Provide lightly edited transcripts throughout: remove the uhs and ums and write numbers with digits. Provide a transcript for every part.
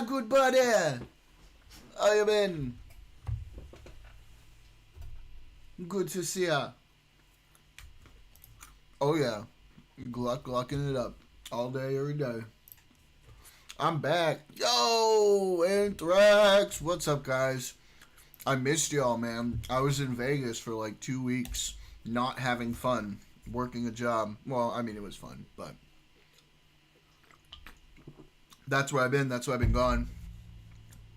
good buddy. How you been? Good to see ya. Oh yeah, glocking it up all day, every day. I'm back. Yo, Anthrax. What's up, guys? I missed y'all, man. I was in Vegas for like 2 weeks, not having fun, working a job. Well, I mean, it was fun, but that's where I've been. That's why I've been gone.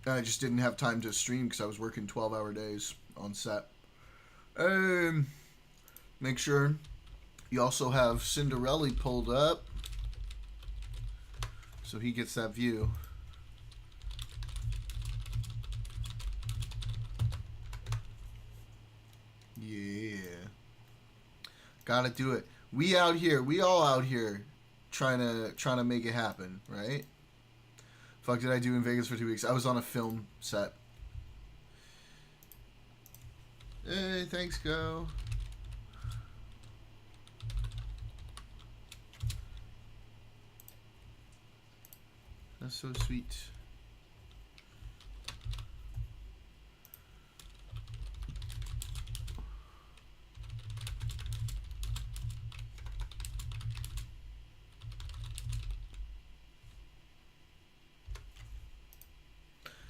And I just didn't have time to stream because I was working 12-hour days on set. Make sure you also have Cinderella pulled up so he gets that view. Yeah. Gotta do it. We out here, we all out here trying to make it happen, right? Fuck did I do in Vegas for 2 weeks? I was on a film set. Hey, thanks, Go. That's so sweet.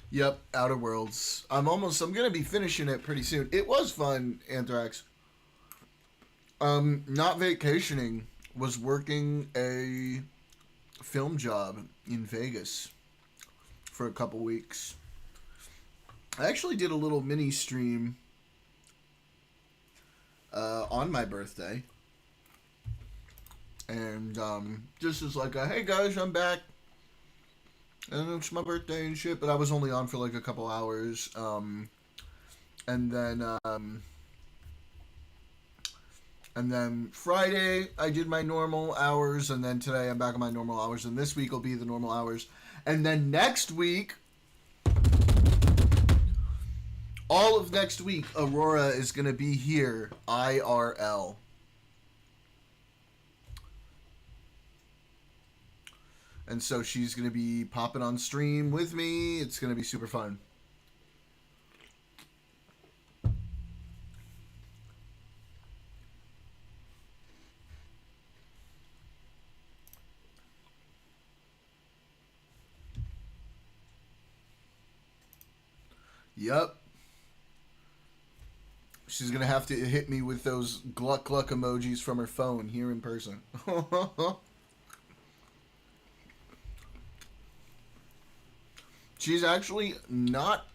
Yep, Outer Worlds. I'm gonna be finishing it pretty soon. It was fun, Anthrax. Not vacationing, was working a film job in Vegas for a couple weeks. I actually did a little mini stream on my birthday. And just as like a, hey guys, I'm back. And it's my birthday and shit, but I was only on for like a couple hours. And then Friday I did my normal hours, and then today I'm back on my normal hours, and this week will be the normal hours. And then next week, all of next week, Aurora is going to be here, IRL. And so she's going to be popping on stream with me. It's going to be super fun. Yep. She's going to have to hit me with those gluck gluck emojis from her phone here in person. She's actually not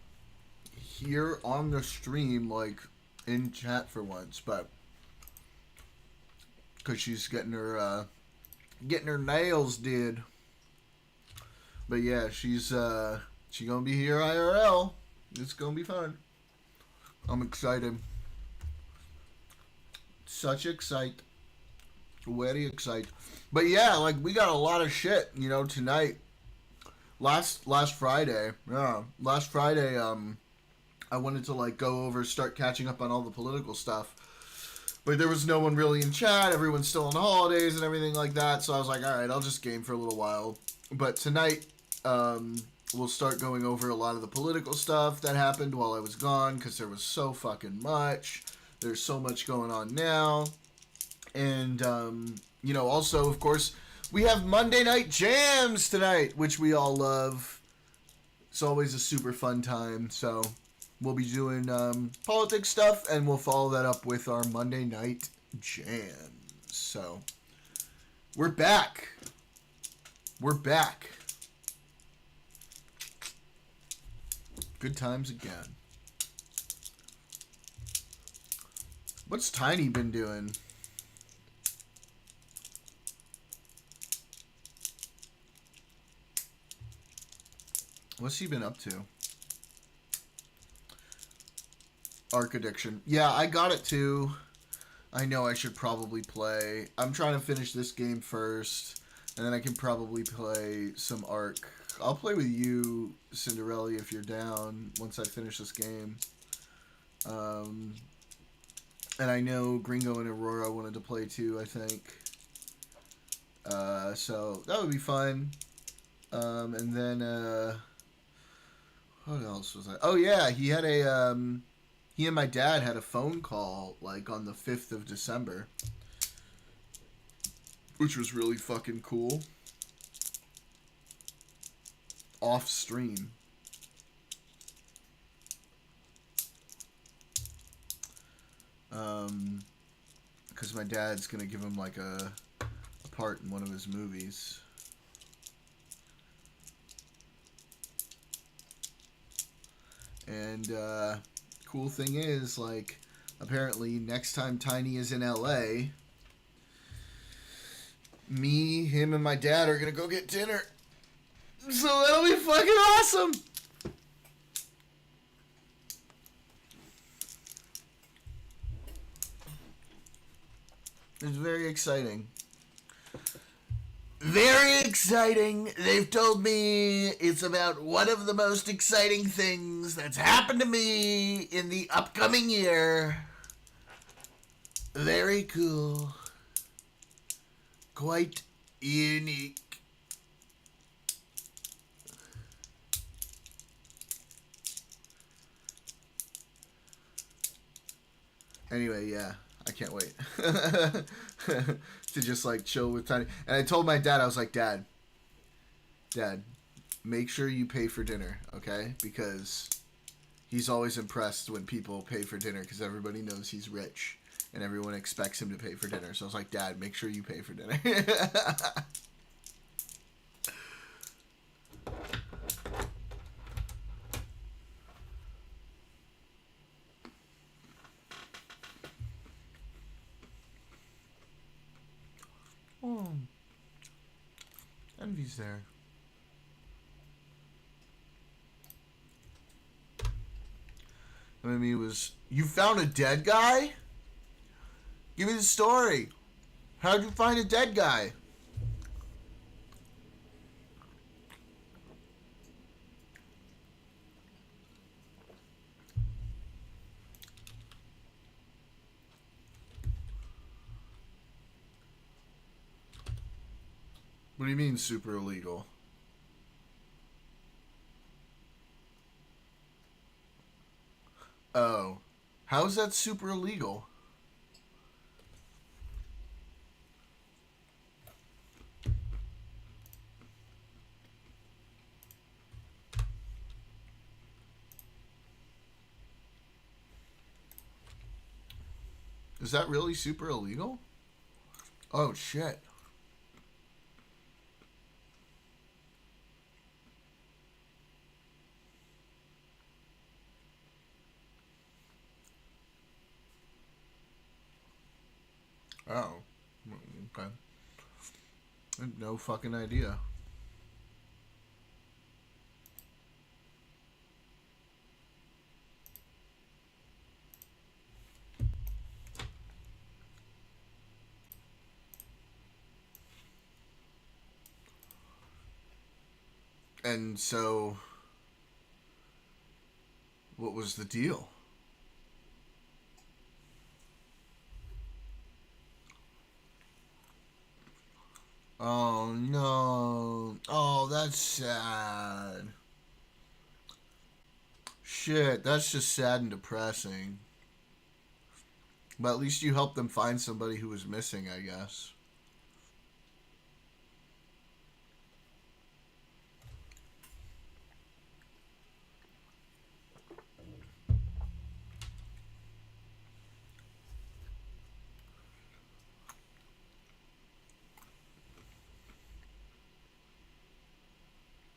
here on the stream, like, in chat for once, but because she's getting her nails did. But yeah, she gonna be here IRL. It's gonna be fun. I'm excited. Such excite. Very excited. But yeah, like, we got a lot of shit, tonight. Last Friday, I wanted to like go over, start catching up on all the political stuff, but there was no one really in chat. Everyone's still on the holidays and everything like that, so I was like, all right, I'll just game for a little while. But tonight, we'll start going over a lot of the political stuff that happened while I was gone, because there was so fucking much. There's so much going on now, and also, of course, we have Monday Night Jams tonight, which we all love. It's always a super fun time. So we'll be doing politics stuff, and we'll follow that up with our Monday Night Jams. So we're back. We're back. Good times again. What's Tiny been doing? What's he been up to? Arc Addiction. Yeah, I got it too. I know I should probably play. I'm trying to finish this game first, and then I can probably play some Arc. I'll play with you, Cinderella, if you're down once I finish this game. And I know Gringo and Aurora wanted to play too, I think. So that would be fun. And then What else was I? Oh yeah, he had a he and my dad had a phone call like on the 5th of December, which was really fucking cool. Off stream. Because my dad's gonna give him like a part in one of his movies. And cool thing is, like, apparently next time Tiny is in LA, me, him, and my dad are gonna go get dinner. So that'll be fucking awesome. It's very exciting. Very exciting. They've told me it's about one of the most exciting things that's happened to me in the upcoming year. Very cool. Quite unique. Anyway, yeah. I can't wait to just like chill with Tiny. And I told my dad, I was like, Dad, make sure you pay for dinner, okay? Because he's always impressed when people pay for dinner because everybody knows he's rich and everyone expects him to pay for dinner. So I was like, Dad, make sure you pay for dinner. Oh, Envy's there. I mean, you found a dead guy? Give me the story. How'd you find a dead guy? What do you mean super illegal? Oh. How is that super illegal? Is that really super illegal? Oh, shit. Oh. Okay. I had no fucking idea. And so, what was the deal? Oh no. Oh, that's sad. Shit, that's just sad and depressing. But at least you helped them find somebody who was missing, I guess.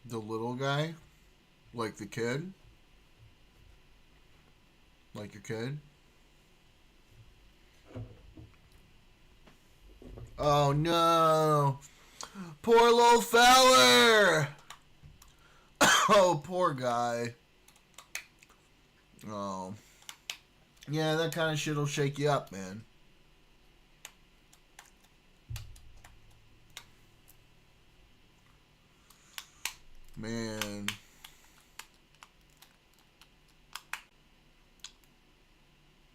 The little guy? Like the kid? Like your kid? Oh no! Poor little feller! Oh, poor guy. Oh. Yeah, that kind of shit will shake you up, man. Man.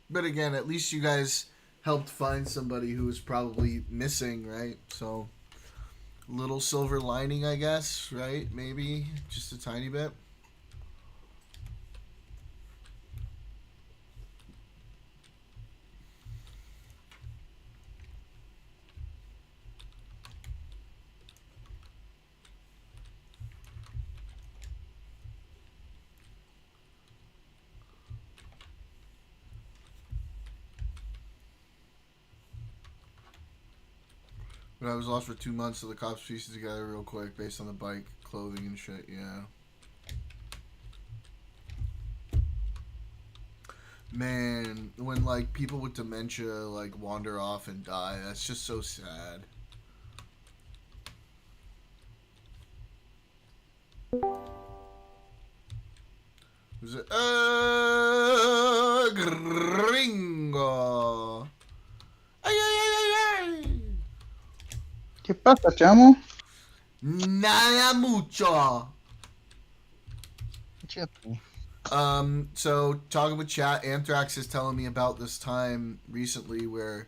But again, at least you guys helped find somebody who was probably missing, right? So, little silver lining, I guess, right? Maybe just a tiny bit. When I was lost for 2 months, so the cops pieced it together real quick based on the bike, clothing, and shit. Yeah. Man, when like people with dementia like wander off and die, that's just so sad. Was it gringo? Ay ay ay ay ay. ¿Qué pasa, chamo? Nada mucho. Chepe. So talking with chat, Anthrax is telling me about this time recently where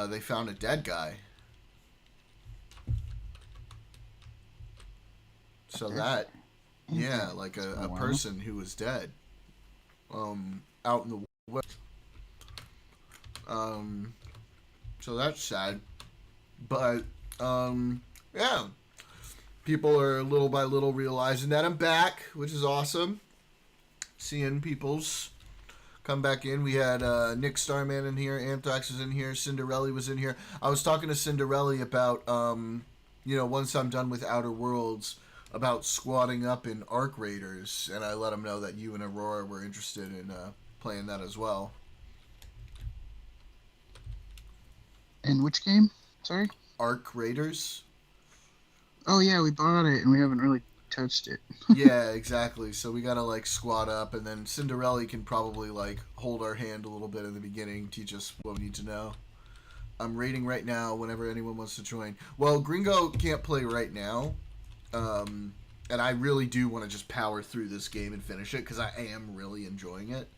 they found a dead guy. So that, yeah, like a person who was dead, out in the west. So that's sad, but yeah, people are little by little realizing that I'm back, which is awesome. Seeing people's come back in. We had Nick Starman in here, Anthrax was in here, Cinderella was in here. I was talking to Cinderella about, once I'm done with Outer Worlds, about squatting up in Arc Raiders, and I let him know that you and Aurora were interested in playing that as well. In which game? Sorry? Arc Raiders? Oh, yeah, we bought it and we haven't really touched it. Yeah, exactly. So we gotta like squat up, and then Cinderella can probably like hold our hand a little bit in the beginning, teach us what we need to know. I'm raiding right now whenever anyone wants to join. Well, Gringo can't play right now, and I really do want to just power through this game and finish it because I am really enjoying it.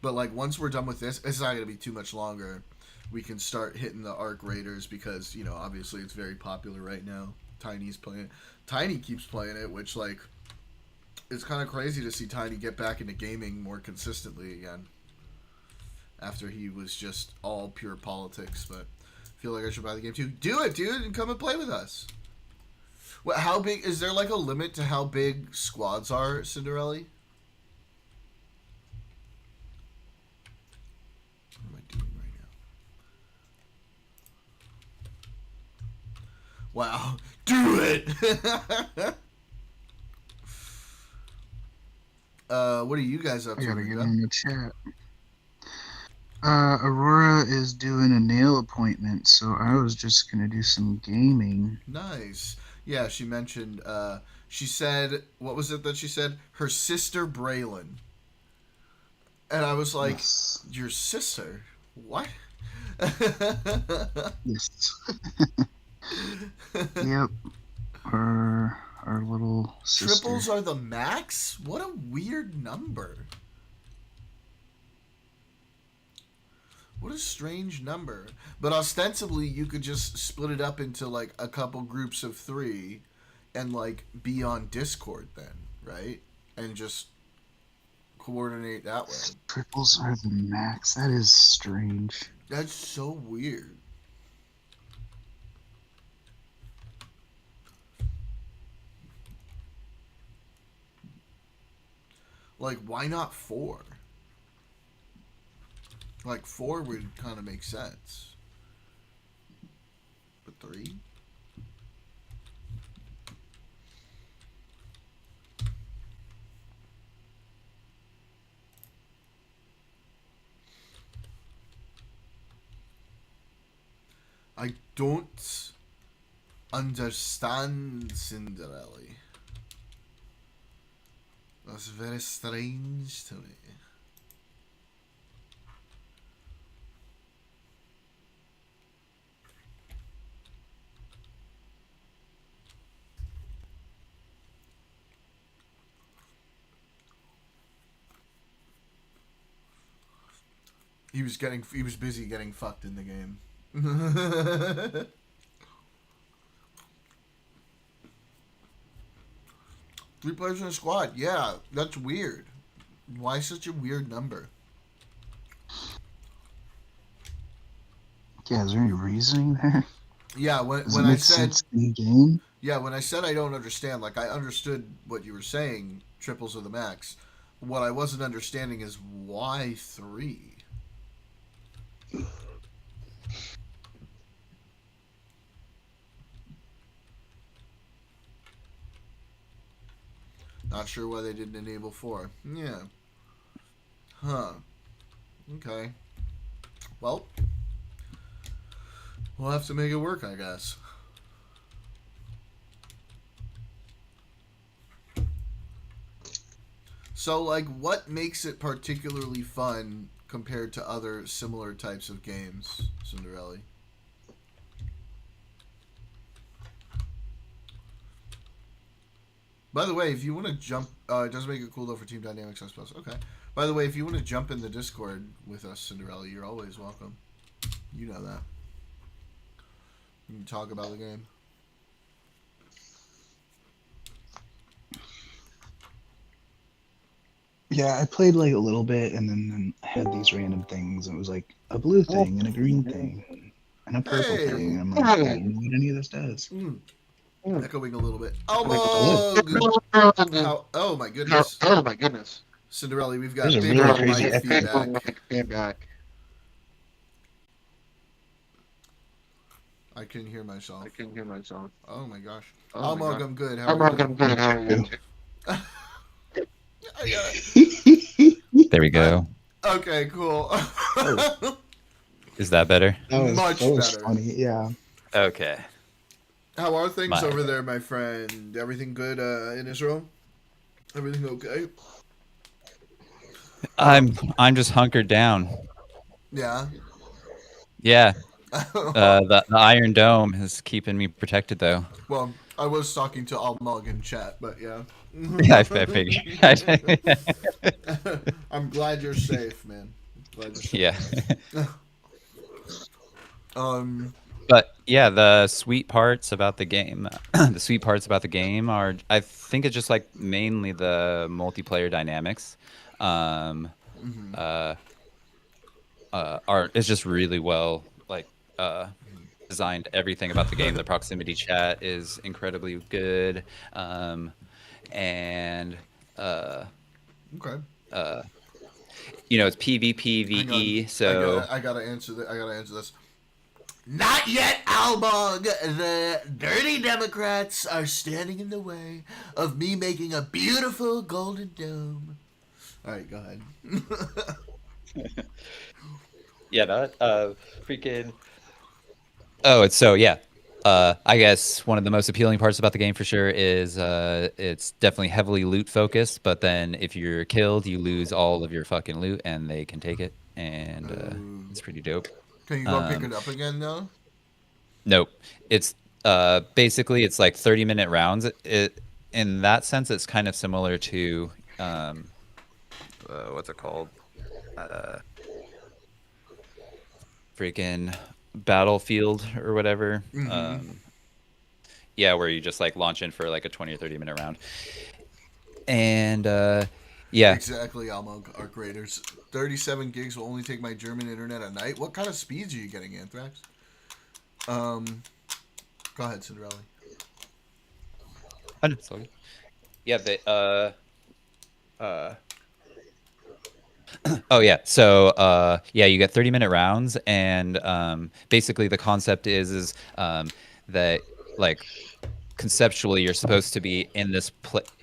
But like once we're done with this, it's not gonna be too much longer. We can start hitting the Arc Raiders because obviously it's very popular right now. Tiny's playing it. Tiny keeps playing it, which like it's kind of crazy to see Tiny get back into gaming more consistently again after he was just all pure politics. But I feel like I should buy the game too. Do it, dude, and come and play with us. What? How big is there? Like a limit to how big squads are, Cinderella? What am I doing right now? Wow, do it! What are you guys up to? I gotta get in the chat. Aurora is doing a nail appointment, so I was just gonna do some gaming. Nice. Yeah, she mentioned, she said, what was it that she said? Her sister Braylon. And I was like, Yes. your sister? What? Yes. Yep. Our little sister. Triples are the max? What a weird number. What a strange number. But ostensibly, you could just split it up into like a couple groups of 3 and like be on Discord then, right? And just coordinate that way. Triples are the max. That is strange. That's so weird. Like, why not 4? Like, 4 would kind of make sense. But 3? I don't understand Cinderella. That's very strange to me. He was busy getting fucked in the game. 3 players in a squad. Yeah, that's weird. Why such a weird number? Yeah, is there any reasoning there? Yeah, Does when it I make said sense in game? yeah, when I said I don't understand, like I understood what you were saying, triples are the max. What I wasn't understanding is why 3? Not sure why they didn't enable 4. Yeah. Huh. Okay. Well, we'll have to make it work, I guess. So, like, what makes it particularly fun compared to other similar types of games, Cinderella? By the way, if you want to jump, it does make it cool though for Team Dynamics, I suppose. Okay. By the way, if you want to jump in the Discord with us, Cinderella, you're always welcome. You know that. You can talk about the game. Yeah, I played like a little bit, and then had these random things. It was like a blue thing and a green thing and a purple Hey! thing. I'm like, I don't know what any of this does. Echoing a little bit. Almog! How? Oh my goodness. Oh my goodness. Cinderella, we've got There's a big really old crazy mic echo. feedback. I can hear myself. I can hear myself. Oh my gosh. Oh my Almog, God. I'm good. How I'm are you? good. How are you? I got it. There we go. Okay, cool. Is that better? Much that was better. funny. Yeah. Okay. How are things My- over there, my friend? Everything good in Israel? Everything okay? I'm just hunkered down. Yeah. Yeah. The Iron Dome is keeping me protected though. Well, I was talking to Almog in chat, but yeah. Yeah, I figured. I'm glad you're safe, man. Glad you're safe. Yeah. But yeah, the sweet parts about the game, are, I think it's just like mainly the multiplayer dynamics. It's just really well designed. Everything about the game, the proximity chat is incredibly good, and okay. It's PvPvE, so I gotta answer that. I gotta answer this. Not yet, Almog. The dirty Democrats are standing in the way of me making a beautiful golden dome. All right, go ahead. yeah, that freaking. Oh, it's so yeah. I guess one of the most appealing parts about the game for sure is it's definitely heavily loot focused. But then if you're killed, you lose all of your fucking loot, and they can take it, and it's pretty dope. Can you go pick it up again though? Nope. It's basically it's like 30-minute rounds. It in that sense, it's kind of similar to what's it called? Freaking Battlefield or whatever. Yeah, where you just like launch in for like a 20 or 30-minute round. And yeah. Exactly, Almog, our graders. 37 gigs will only take my German internet at night. What kind of speeds are you getting, Anthrax? Go ahead, Cinderella. Yeah, they oh yeah, so yeah, you get 30-minute rounds, and basically the concept is that like conceptually you're supposed to be in this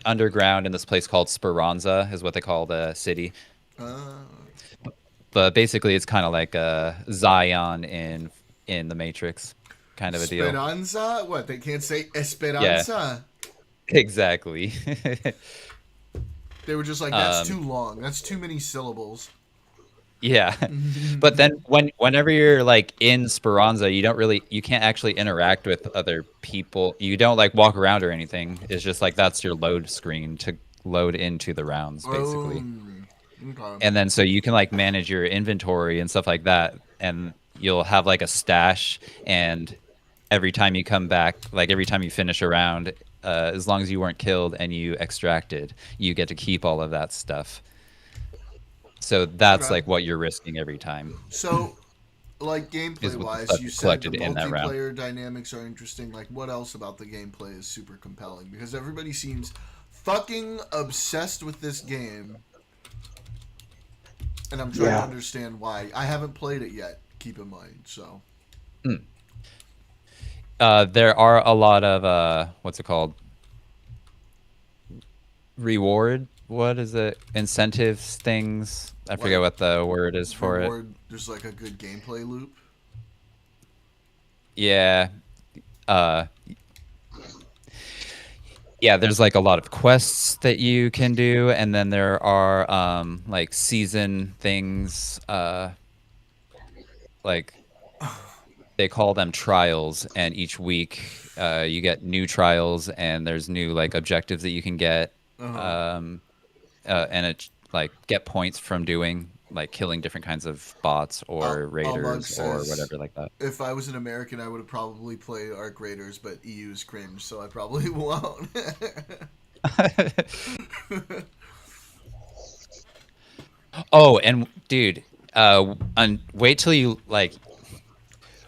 underground in this place called Speranza is what they call the city. But basically it's kind of like Zion in the Matrix kind of a deal. Esperanza? What, they can't say Esperanza? Yeah. Exactly. They were just like, that's too long. That's too many syllables. Yeah. But then whenever you're like in Speranza, you can't actually interact with other people. You don't like walk around or anything. It's just like that's your load screen to load into the rounds basically. Okay. And then so you can like manage your inventory and stuff like that, and you'll have like a stash, and every time you come back, like every time you finish a round, as long as you weren't killed and you extracted, you get to keep all of that stuff. So that's Okay. like what you're risking every time. So, like gameplay Is wise, what's you said collected the in that round. multiplayer dynamics are interesting. Like, what else about the gameplay is super compelling? Because everybody seems fucking obsessed with this game, and I'm trying to understand why. I haven't played it yet. Keep in mind, so. There are a lot of what's it called? reward. What is it? Incentives things. I forget what the word is for it. Reward. There's like a good gameplay loop. Yeah. Uh, yeah, there's like a lot of quests that you can do, and then there are like season things, like they call them trials, and each week you get new trials, and there's new like objectives that you can get, and it like get points from doing like killing different kinds of bots or raiders or says, whatever like that. If I was an American, I would have probably played Arc Raiders, but EU's cringe, so I probably won't. Oh, and dude, wait till you like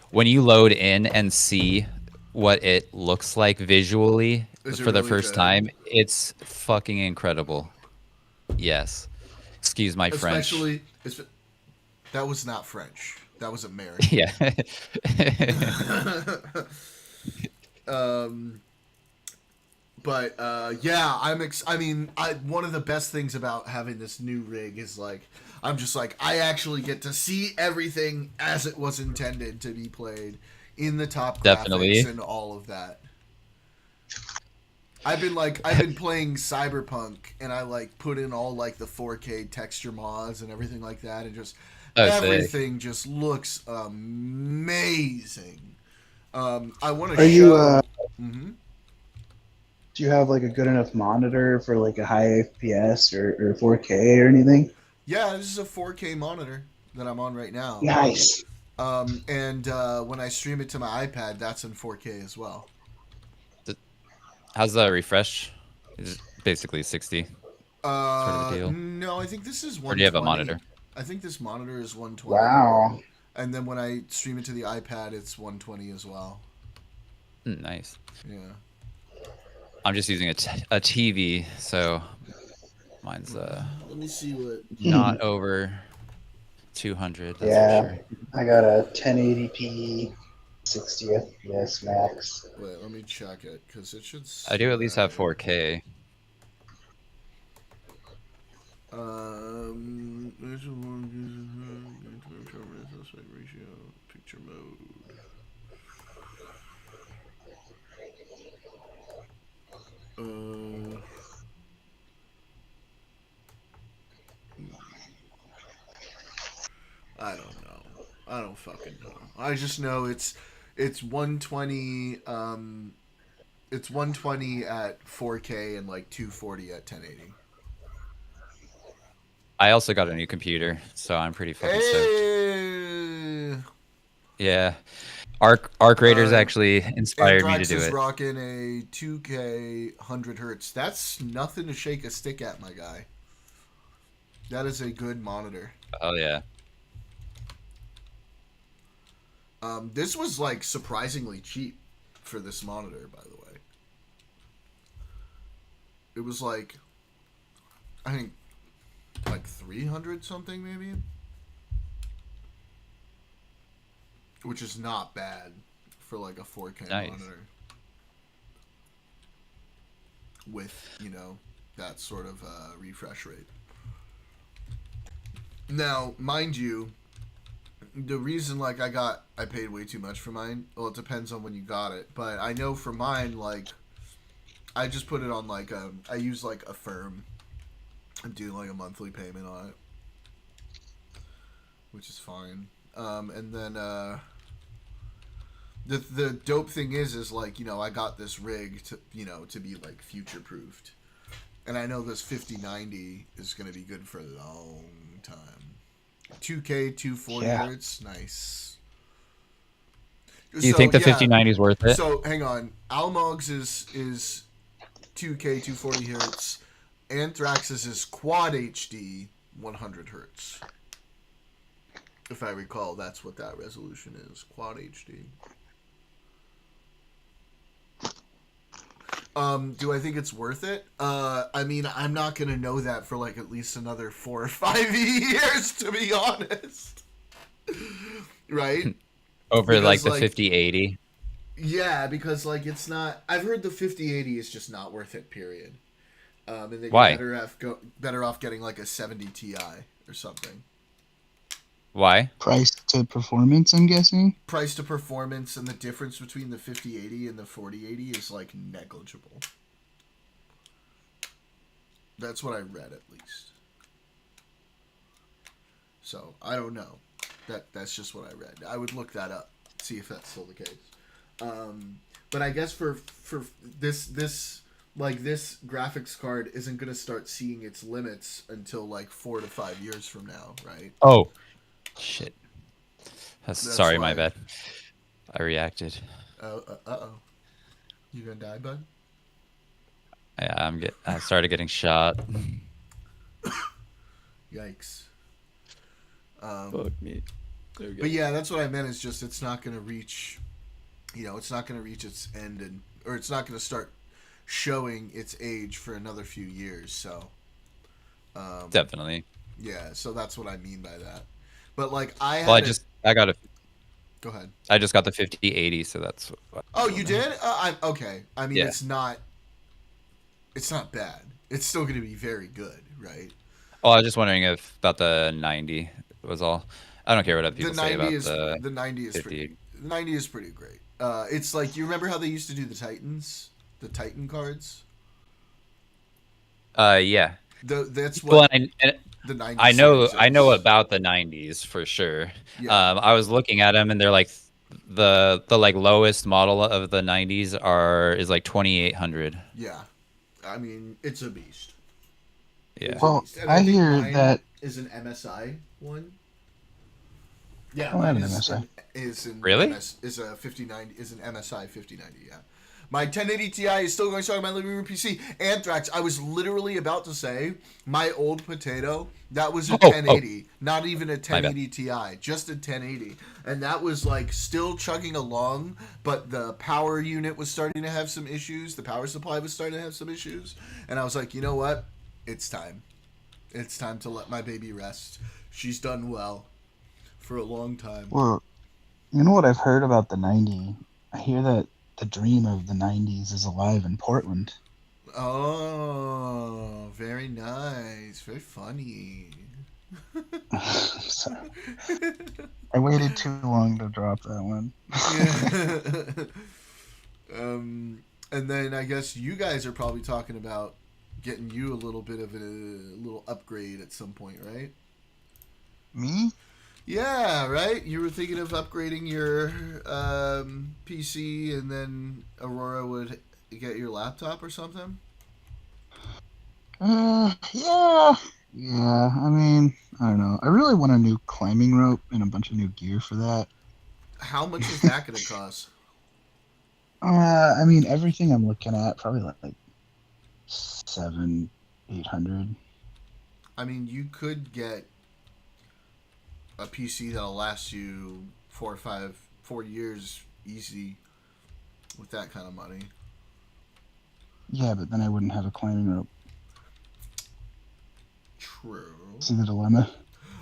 when you load in and see what it looks like visually Is it for the really first good? time. It's fucking incredible. Yes. Excuse my French. Especially, that was not French. That was American. Yeah. But yeah, I mean, one of the best things about having this new rig is like, I'm just like, I actually get to see everything as it was intended to be played in the top Definitely. graphics and all of that. I've been playing Cyberpunk, and I like put in all like the 4K texture mods and everything like that, and just everything just looks amazing. I want to show. Are you? Mm-hmm. Do you have like a good enough monitor for like a high FPS or 4K or anything? Yeah, this is a 4K monitor that I'm on right now. Nice. And when I stream it to my iPad, that's in 4K as well. How's the refresh? It's basically 60. Sort of deal. No, I think this is 120. Or do you have a monitor? I think this monitor is 120. Wow. And then when I stream it to the iPad, it's 120 as well. Nice. Yeah. I'm just using a TV, so mine's Let me see what. not over 200. That's Yeah. for sure. I got a 1080p 60 FPS max. Wait, let me check it because it should. I do at least have 4K. Ratio, picture mode. I don't know. I don't fucking know. I just know it's 120. It's 120 at 4K and like 240 at 1080. I also got a new computer, so I'm pretty fucking stoked. Yeah. Arc Raiders actually inspired me to do is it. rocking a 2K 100 hertz. That's nothing to shake a stick at, my guy. That is a good monitor. Oh yeah. This was like surprisingly cheap for this monitor, by the way. It was like, I think, like 300 something maybe, which is not bad for like a 4K Nice. monitor with, you know, that sort of refresh rate. Now, mind you, the reason like I paid way too much for mine, well, it depends on when you got it, but I know for mine, like, I just put it on like I use like a firm and do like a monthly payment on it, which is fine. And then the dope thing is like, you know, I got this rig to, you know, to be like future proofed, and I know this 5090 is gonna be good for a long time. 2K 240 hertz, nice. Do you think the 5090 is worth it? So hang on, Almog's is 2K 240 hertz. Anthrax's is Quad HD 100 hertz. If I recall, that's what that resolution is. Quad HD. Do I think it's worth it? I mean, I'm not gonna know that for like at least another 4 or 5 years, to be honest. Right? Over because, like the 5080. Yeah, because like it's not. I've heard the 5080 is just not worth it. Period. And then Why? you're better off getting like a 70 Ti or something. Why? Price to performance, I'm guessing. Price to performance, and the difference between the 5080 and the 4080 is like negligible. That's what I read, at least. So I don't know. That's just what I read. I would look that up, see if that's still the case. But I guess for this graphics card isn't going to start seeing its limits until like 4 to 5 years from now, right? Oh, shit. That's Sorry, my why- bad. I reacted. Uh-oh. You gonna die, bud? Yeah, I started getting shot. Yikes. Fuck me. But yeah, that's what I meant. Is just it's not going to reach, it's not going to reach its end, or it's not going to start showing its age for another few years. So, Definitely. yeah. So that's what I mean by that. But like I Well, had, go ahead. I just got the 5080, so that's. Oh, you did? Okay. I mean, Yeah. it's not bad. It's still going to be very good, right? Well, I was just wondering if about the 90 was all. I don't care what other people The say 90 about is the. the 90 is 50. pretty. The 90 is pretty great. It's like, you remember how they used to do the Titans, the Titan cards. Yeah. That's Well, what and the 90. I know series is. about the 90s for sure. Yeah. I was looking at them and they're like the like lowest model of the 90s is like 2800. Yeah, I mean, it's a beast. Yeah. It's a Well, beast. And I think hear mine that. is an MSI one. Yeah, Oh, I have mine an is MSI. is an Really? is a 5090 is an MSI 5090. Yeah, my 1080 Ti is still going strong on my living room PC. Anthrax. I was literally about to say my old potato. That was a 1080, not even a 1080 Ti, just a 1080, and that was like still chugging along. But the power unit was starting to have some issues. The power supply was starting to have some issues, and I was like, you know what? It's time. It's time to let my baby rest. She's done well for a long time. Well, you know what I've heard about the 90? I hear that the dream of the 90s is alive in Portland. Oh, very nice. Very funny. Sorry. I waited too long to drop that one. Yeah. And then I guess you guys are probably talking about getting you a little bit of a little upgrade at some point, right? Me? Yeah, right? You were thinking of upgrading your PC, and then Aurora would get your laptop or something? Yeah. Yeah, I mean, I don't know. I really want a new climbing rope and a bunch of new gear for that. How much is that going to cost? I mean, everything I'm looking at, probably like 700-800. I mean, you could get a PC that'll last you 4 years easy with that kind of money. Yeah, but then I wouldn't have a climbing rope. True. See the dilemma?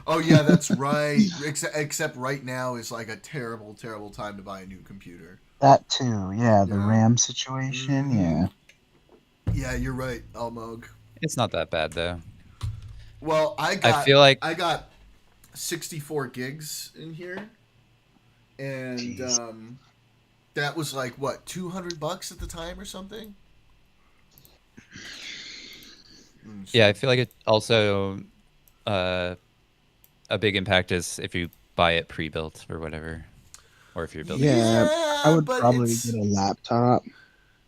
Oh yeah, that's right. Except right now is like a terrible, terrible time to buy a new computer. That too, yeah. The Yeah. RAM situation, Mhm. yeah. Yeah, you're right, Almog. It's not that bad though. Well, I feel like I got 64 gigs in here, and Jeez. that was like what, $200 at the time or something. Yeah, I feel like it also a big impact is if you buy it pre-built or whatever, or if you're building. Yeah, I would but probably it's- get a laptop.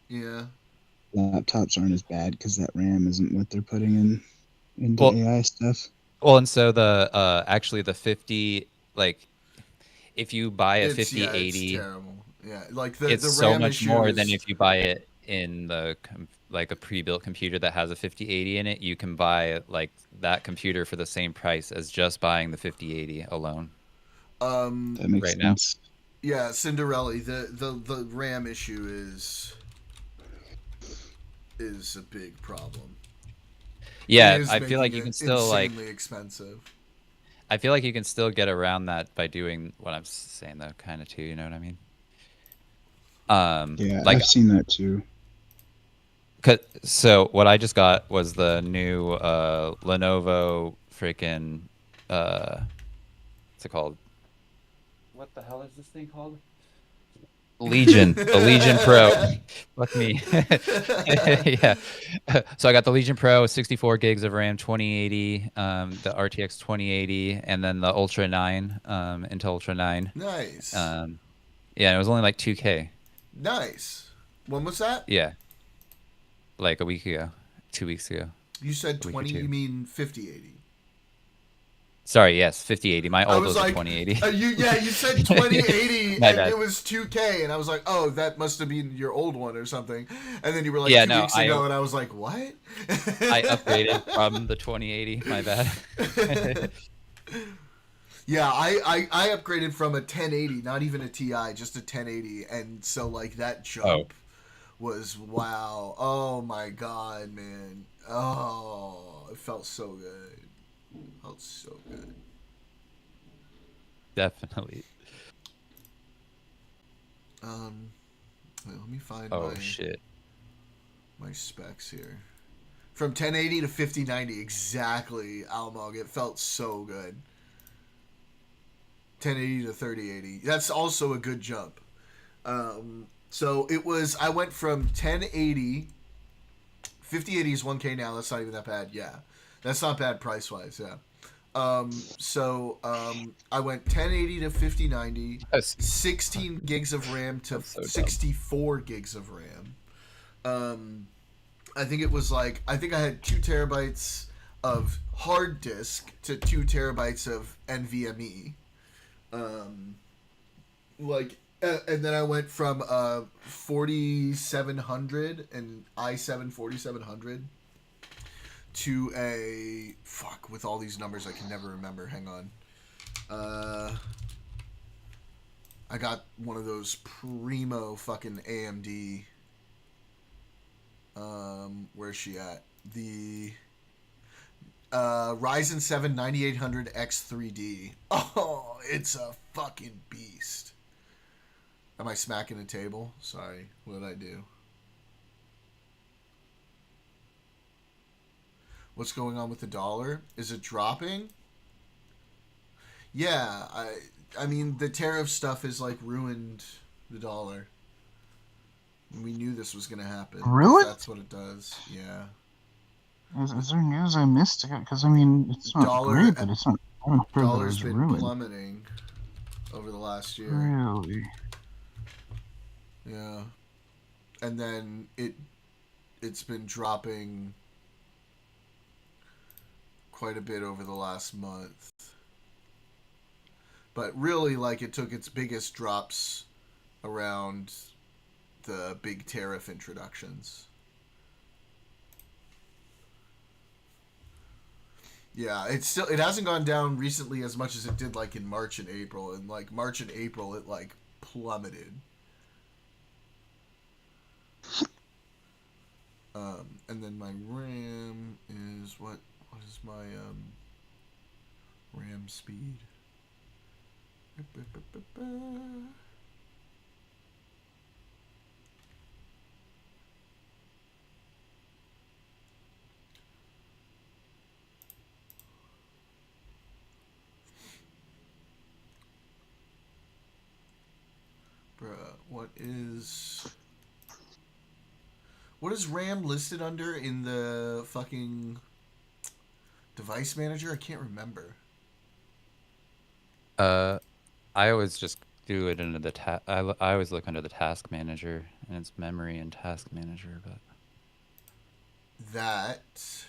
Yeah. Laptops aren't as bad because that RAM isn't what they're putting into Well- AI stuff. Well, and so the actually the 50, like if you buy a It's 5080, terrible. Yeah, like the it's the so RAM much issue more is, than if you buy it in like a pre-built computer that has a 5080 in it. You can buy like that computer for the same price as just buying the 5080 alone. That makes right now. sense. Yeah, Cinderella. The RAM issue is a big problem. Yeah, It is I feel like making you can it still like insanely expensive. I feel like you can still get around that by doing what I'm saying though, kind of too. You know what I mean? Yeah, Like I've seen that too. So what I just got was the new Lenovo freaking what's it called? What the hell is this thing called? Legion, the Legion Pro. Fuck me. Yeah. So I got the Legion Pro, 64 gigs of RAM, 2080, the RTX 2080, and then the Ultra 9, Intel Ultra 9. Nice. Yeah, it was only like 2K. Nice. When was that? Yeah. Like a week ago, 2 weeks ago. You said A week or 20, two. you mean 5080. Sorry, yes, 5080. My I old was was a like, 2080. you said 2080 My and bad. it was 2K, and I was like, oh, that must have been your old one or something. And then you were like, Yeah, 2 no, weeks ago, and I was like, what? I upgraded from the 2080. My bad. Yeah, I upgraded from a 1080, not even a TI, just a 1080, and so like that jump was wow. Oh my god, man. Oh, it felt so good. Felt so good. Definitely. Wait, let me find Oh shit. my specs here. From 1080 to 5090, exactly, Almog. It felt so good. 1080 to 3080. That's also a good jump. So it was, I went from 1080, 5080 is 1K now. That's not even that bad. Yeah. That's not bad price wise. Yeah. I went 1080 to 5090, 16 gigs of RAM to So 64 gigs of RAM. I think it was like, I think I had 2 terabytes of hard disk to 2 terabytes of NVMe. And then I went from 4700 and i7 4700 to a fuck with all these numbers I can never remember. Hang on. I got one of those primo fucking AMD. Where's she at? The Ryzen 7 9800X 3D. Oh, it's a fucking beast. Am I smacking a table? Sorry, what did I do? What's going on with the dollar? Is it dropping? Yeah, I mean the tariff stuff has like ruined the dollar. We knew this was gonna happen. Really? That's what it does. Yeah. Is there news I missed? Because I mean, it's not Dollar- great, but it's not. I haven't heard that it Dollar's was been ruined. plummeting over the last year. Really? Yeah. And then it's been dropping quite a bit over the last month. But really, like, it took its biggest drops around the big tariff introductions. Yeah, it hasn't gone down recently as much as it did like in March and April. And like March and April, it like plummeted. And then my RAM is what is my RAM speed? Bruh, what is RAM listed under in the fucking device manager? I can't remember. I always just do it under the I always look under the task manager, and it's memory and task manager. But That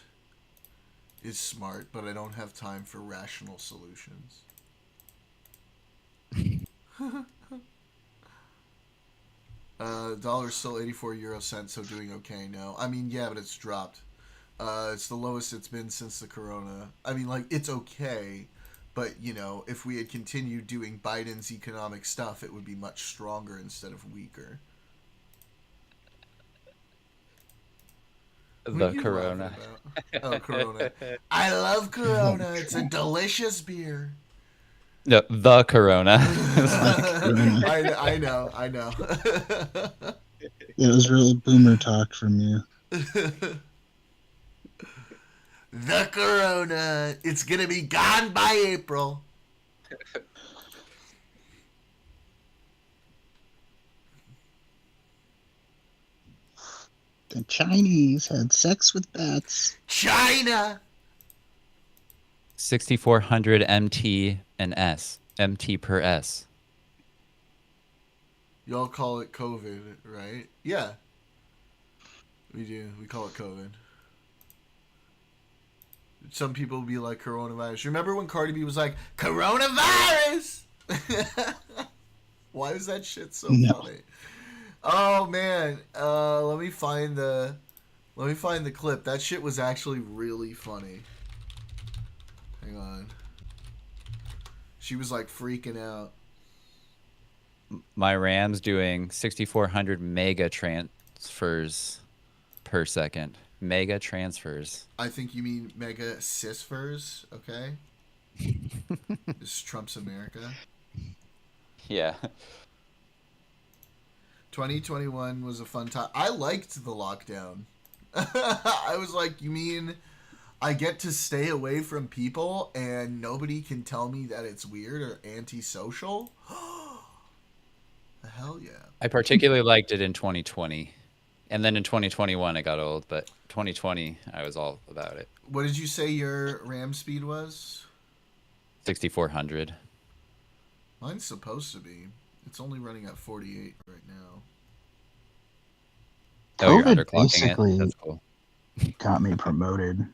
is smart, but I don't have time for rational solutions. Dollar's still 84 euro cents, so doing okay now. I mean, yeah, but it's dropped. It's the lowest it's been since the corona. I mean, like, it's okay, but, you know, if we had continued doing Biden's economic stuff, it would be much stronger instead of weaker. What are the you Corona. laughing about? Oh, Corona. I love Corona. It's a delicious beer. No, the Corona. I know. Yeah, it was real boomer talk from you. The corona. It's gonna be gone by April. The Chinese had sex with bats. China. 6,400 MT and S. MT per S. Y'all call it COVID, right? Yeah. We do. We call it COVID. Some people be like coronavirus. Remember when Cardi B was like, coronavirus? Why was that shit so funny? Oh man. Let me find the clip. That shit was actually really funny. Hang on. She was like freaking out. My RAM's doing 6,400 mega transfers per second. Mega transfers. I think you mean mega cisfers, okay? This is Trump's America. Yeah. 2021 was a fun time. I liked the lockdown. I was like, you mean I get to stay away from people and nobody can tell me that it's weird or antisocial? Hell yeah. I particularly liked it in 2020. And then in 2021 it got old, but 2020 I was all about it. What did you say your RAM speed was? 6,400. Mine's supposed to be. It's only running at 48 right now. Oh, you're COVID underclocking basically it. That's cool. got me promoted.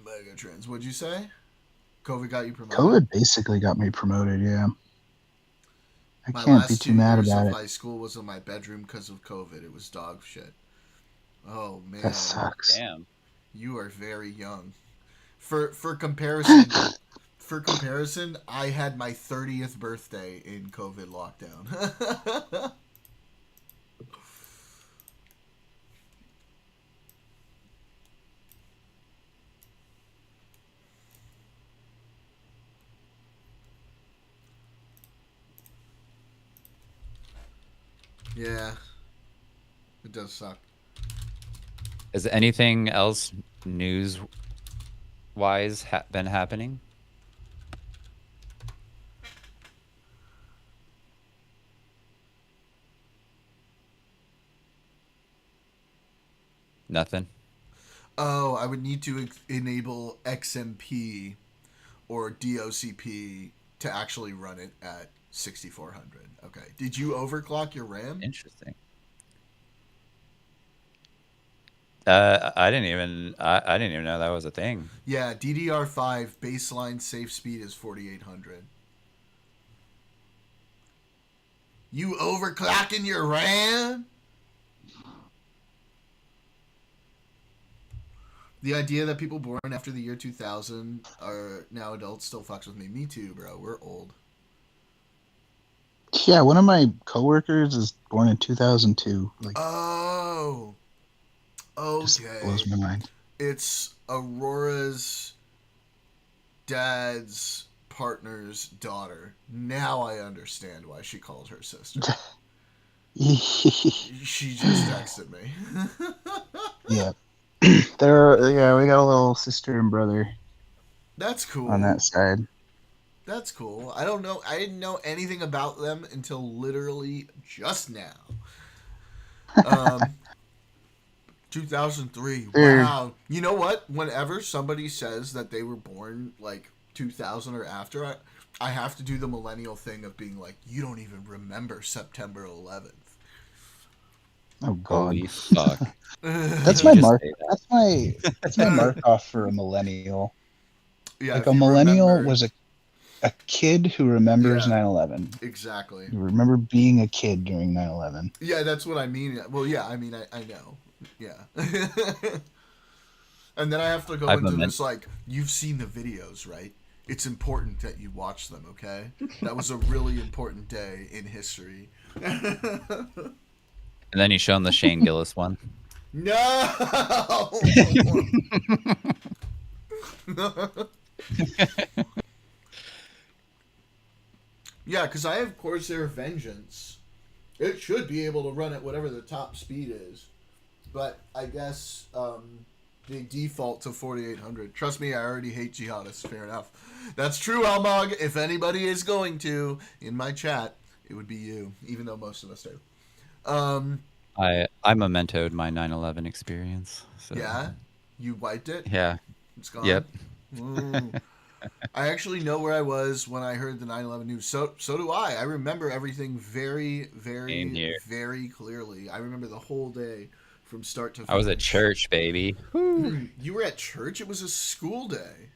Megatrends. What'd you say? COVID got you promoted? COVID basically got me promoted, yeah. I My can't last be 2 too mad years about of it. high school was in my bedroom because of COVID. It was dog shit. Oh man, That sucks. Damn. you are very young. For comparison, I had my 30th birthday in COVID lockdown. Yeah, it does suck. Has anything else news-wise been happening? Nothing. Oh, I would need to enable XMP or DOCP to actually run it at 6400. Okay. Did you overclock your RAM? Interesting. I didn't even know that was a thing. Yeah, DDR5 baseline safe speed is 4800. You overclocking your RAM? The idea that people born after the year 2000 are now adults still fucks with me. Me too, bro. We're old. Yeah, one of my coworkers is born in 2002. Like, Oh. just Okay. blows my mind. It's Aurora's dad's partner's daughter. Now I understand why she called her sister. She just texted me. Yeah. We got a little sister and brother That's cool. on that side. That's cool. I don't know. I didn't know anything about them until literally just now. 2003. They're- Wow. You know what? Whenever somebody says that they were born like 2000 or after, I have to do the millennial thing of being like, you don't even remember September 11th. Oh god, Holy fuck. that's You my just mark. say that. That's my mark off for a millennial. Yeah, Like if a you millennial remember- was a kid who remembers Yeah. 9/11. Exactly. You remember being a kid during 9/11. Yeah, that's what I mean. Well, yeah, I mean, I know. Yeah. And then I have to go I've into meant- this, like, you've seen the videos, right? It's important that you watch them, okay? That was a really important day in history. And then you show him the Shane Gillis one. No! Yeah, because I have Corsair Vengeance It should be able to run at whatever the top speed is, but I guess they default to 4800. Trust me, I already hate jihadists. Fair enough. That's true, Almog. If anybody is going to in my chat, it would be you, even though most of us do. I mementoed my 9/11 experience. So. Yeah, you wiped it. Yeah. It's gone. Yep. Ooh. I actually know where I was when I heard the 9/11 news. So do I. I remember everything very, Same very, here. very clearly. I remember the whole day from start to finish. I was at church, baby. You were at church? It was a school day.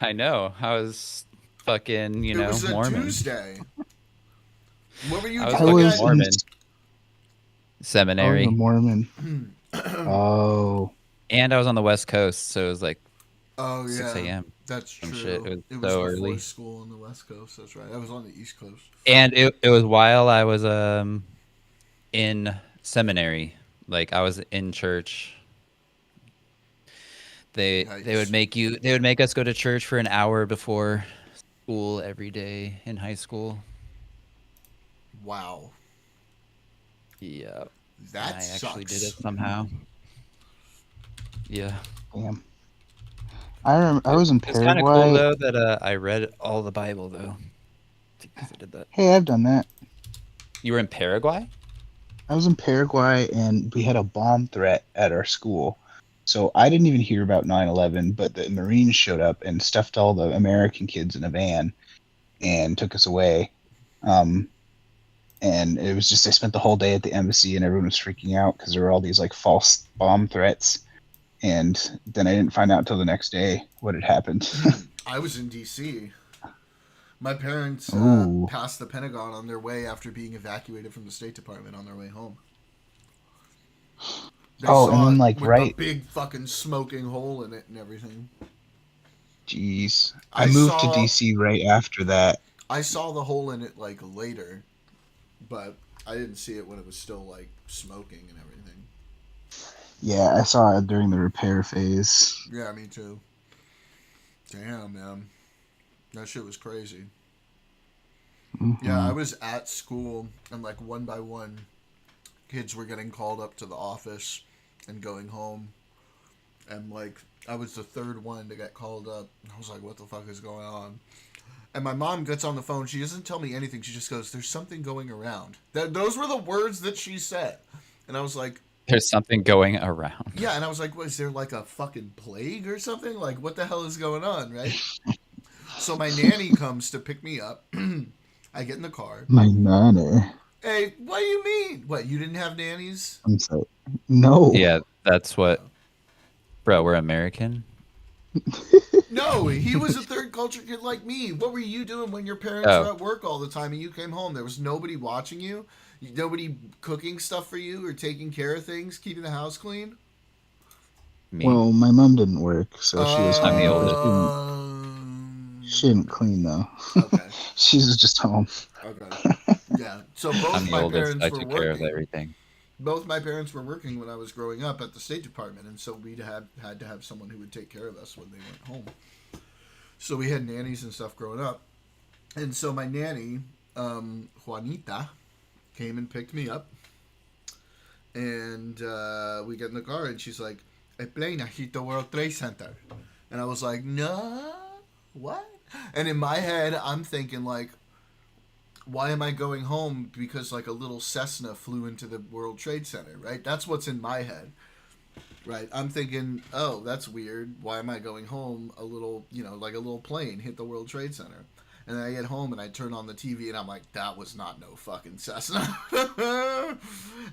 I know. I was fucking, It was a Mormon. Tuesday. What were you I was doing? fucking at- Mormon. I Seminary. was a Mormon. Oh. And I was on the West Coast, so it was like Oh, 6 yeah. a.m. That's true. Some shit. It was so before early. school on the West Coast. That's right. I was on the East Coast. And it was while I was in seminary. Like I was in church. They would make us go to church for an hour before school every day in high school. Wow. Yeah. That I sucks. actually did it somehow. Yeah. Damn. I was in It's kind Paraguay. of cool though that I read all the Bible though. Because I did that. Hey, I've done that. You were in Paraguay? I was in Paraguay and we had a bomb threat at our school. So I didn't even hear about 9/11, but the Marines showed up and stuffed all the American kids in a van and took us away. And it was just, I spent the whole day at the embassy and everyone was freaking out because there were all these like false bomb threats. And then I didn't find out till the next day what had happened. I was in D.C. My parents Ooh. passed the Pentagon on their way after being evacuated from the State Department on their way home. They Oh, saw and then, it like, with right- the big fucking smoking hole in it and everything. Jeez. I I moved saw- to DC right after that. I saw the hole in it like later, but I didn't see it when it was still like smoking and everything. Yeah, I saw it during the repair phase. Yeah, me too. Damn, man. That shit was crazy. Mhm. Yeah, I was at school, and like one by one, kids were getting called up to the office and going home. And like, I was the third one to get called up. I was like, what the fuck is going on? And my mom gets on the phone. She doesn't tell me anything. She just goes, there's something going around. Those were the words that she said. And I was like, There's something going around. yeah. And I was like, what, is there like a fucking plague or something? Like, what the hell is going on, right? So my nanny comes to pick me up. I get in the car. My nanny. Hey, what do you mean? What, you didn't have nannies? I'm sorry. No. Yeah, that's what. Bro, we're American. No, he was a third culture kid like me. What were you doing when your parents Oh. were at work all the time and you came home? There was nobody watching you? Nobody cooking stuff for you or taking care of things, keeping the house clean? Me. Well, my mom didn't work, so she was I'm the home. oldest. She didn't clean though. Okay. She was just home. Okay. Yeah. So both I'm the my oldest. parents I were took care of working. everything. Both my parents were working when I was growing up at the State Department, and so we had to have someone who would take care of us when they went home. So we had nannies and stuff growing up, and so my nanny, Juanita, came and picked me up, and we get in the car, and she's like, "A plane hit the World Trade Center," and I was like, "No, what?" And in my head, I'm thinking like, why am I going home because like a little Cessna flew into the World Trade Center, right? That's what's in my head, right? I'm thinking, oh, that's weird. Why am I going home? A little, like a little plane hit the World Trade Center. And then I get home and I turn on the TV and I'm like, that was not no fucking Cessna.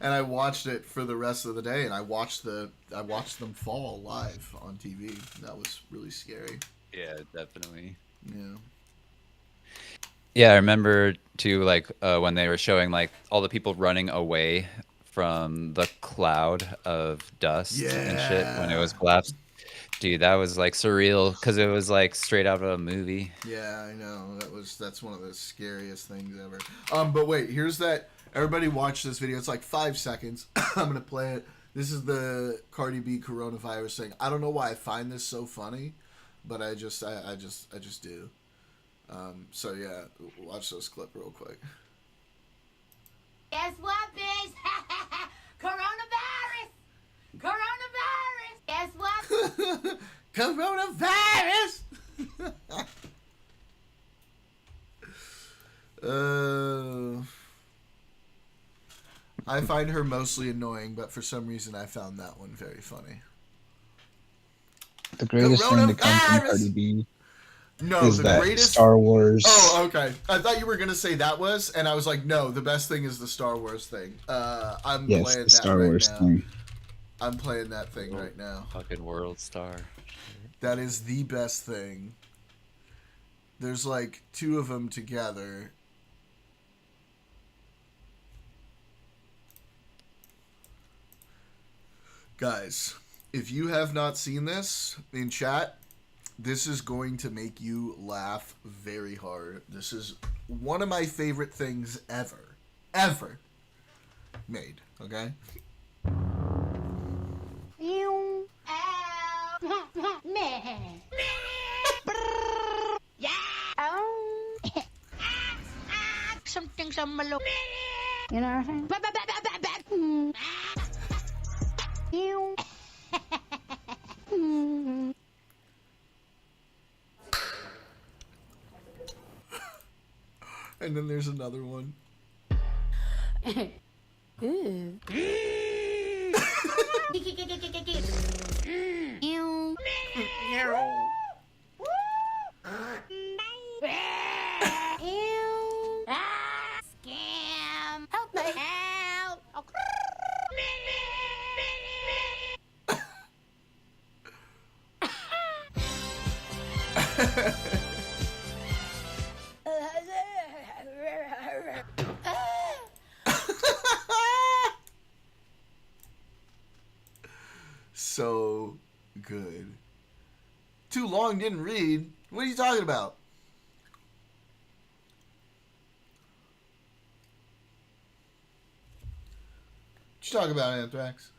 And I watched it for the rest of the day, and I watched them fall live on TV. That was really scary. Yeah, definitely. Yeah. Yeah, I remember too, like when they were showing like all the people running away from the cloud of dust and shit when it was collapsed. Dude, that was like surreal because it was like straight out of a movie. Yeah, I know. That's one of the scariest things ever. But wait, here's that. Everybody watch this video. It's like 5 seconds. I'm gonna play it. This is the Cardi B coronavirus thing. I don't know why I find this so funny, but I just do. So yeah, watch this clip real quick. Guess what? Coronavirus. I find her mostly annoying, but for some reason I found that one very funny. The greatest thing to come from Coronavirus! Cardi B No, is the that greatest. Star Wars. Oh, okay. I thought you were gonna say that was, and I was like, no, the best thing is the Star Wars thing. I'm yes, playing the that Star right Wars now. thing. I'm playing that thing right now. Fucking world star. That is the best thing. There's like 2 of them together. Guys, if you have not seen this in chat, this is going to make you laugh very hard. This is one of my favorite things ever made, okay? Something sa malo. You know what I'm saying? And then there's another one. Scam! Help me! Help! So good. Too long, didn't read. What are you talking about? What you talking about, Anthrax?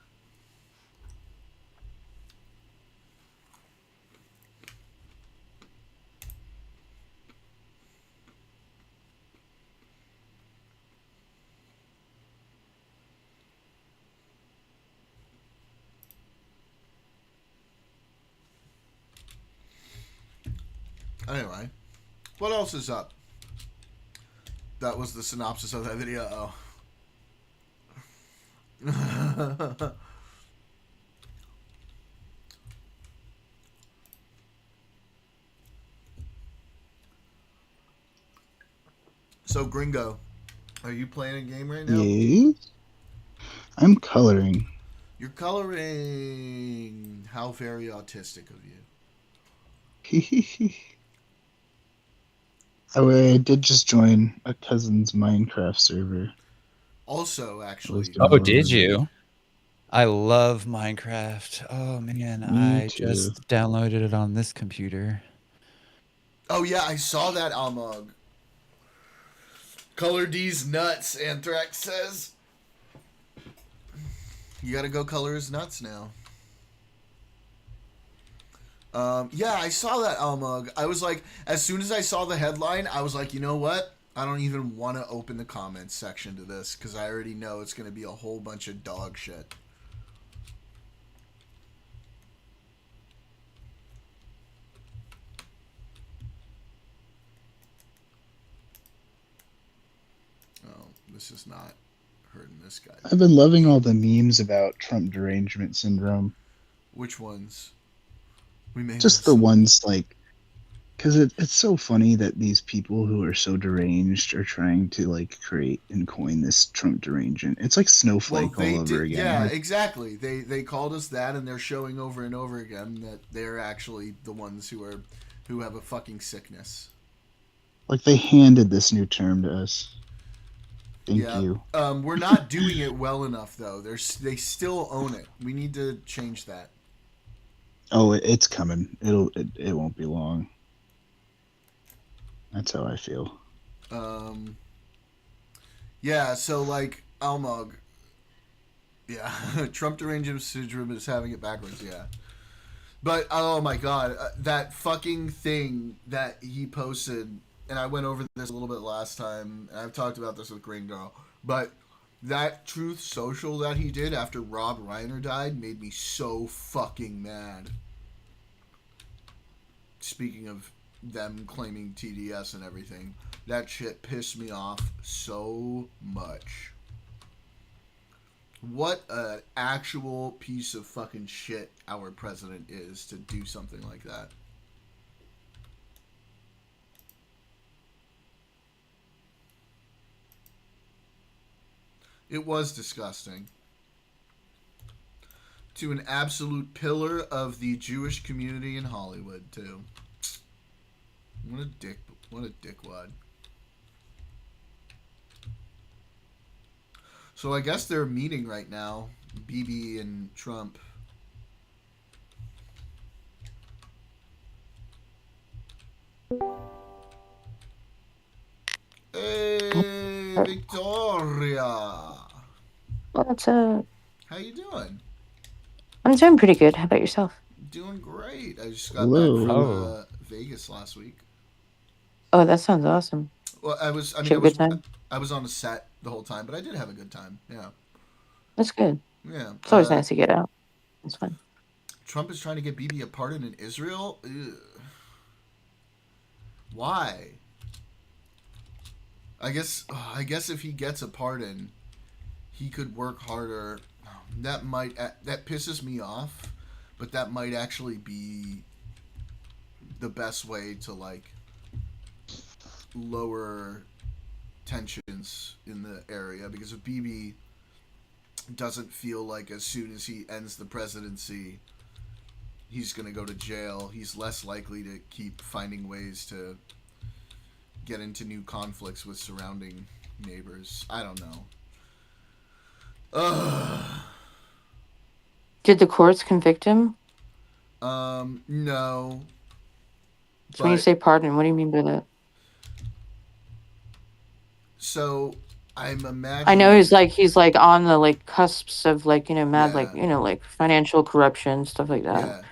Anyway, what else is up? That was the synopsis of that video. Oh. So, Gringo, are you playing a game right now? Yes. I'm coloring. You're coloring. How very autistic of you. I did just join a cousin's Minecraft server. Also, actually, Oh, did you? I love Minecraft. Oh man, Me I too. just downloaded it on this computer. oh yeah, I saw that Almog. Color D's nuts, Anthrax says. You gotta go color his nuts now. Yeah, I saw that Almug. I was like, as soon as I saw the headline, I was like, you know what? I don't even want to open the comments section to this because I already know it's going to be a whole bunch of dog shit. Oh, this is not hurting this guy. I've been loving all the memes about Trump derangement syndrome. Which ones? We may Just the ones like, because it's so funny that these people who are so deranged are trying to like create and coin this Trump derangement. It's like Snowflake all over again. Yeah, Like, exactly. They called us that, and they're showing over and over again that they're actually the ones who have a fucking sickness. like they handed this new term to us. Thank Yeah. you. We're not doing it well enough though. They still own it. We need to change that. Oh, it's coming. It won't be long. That's how I feel. Yeah. So like Almog. Yeah, Trump derangement syndrome is having it backwards. Yeah. But oh my god, that fucking thing that he posted, and I went over this a little bit last time, and I've talked about this with Green Girl, but that Truth Social that he did after Rob Reiner died made me so fucking mad. speaking of them claiming TDS and everything, that shit pissed me off so much. What an actual piece of fucking shit our president is to do something like that. It was disgusting. To an absolute pillar of the Jewish community in Hollywood, too. What a dick. What a dickwad. So I guess they're meeting right now, Bibi and Trump. Hey, Victoria. What's up? How you doing? I'm doing pretty good. How about yourself? Doing great. I just got Hello. back from Oh. Vegas last week. Oh, that sounds awesome. Well, I Did you have a good time? I was on a set the whole time, but I did have a good time. Yeah. That's good. Yeah. It's always nice to get out. It's fun. Trump is trying to get Bibi a pardon in Israel. Ugh. Why? I guess if he gets a pardon, he could work harder. That pisses me off, but that might actually be the best way to like lower tensions in the area, because if Bibi doesn't feel like as soon as he ends the presidency he's going to go to jail, he's less likely to keep finding ways to get into new conflicts with surrounding neighbors. I don't know. Did the courts convict him? No. So when you say pardon, what do you mean by that? So I'm imagining. I know he's like on the like cusps of like, you know, mad Yeah. like, you know, like financial corruption, stuff like that. Yeah.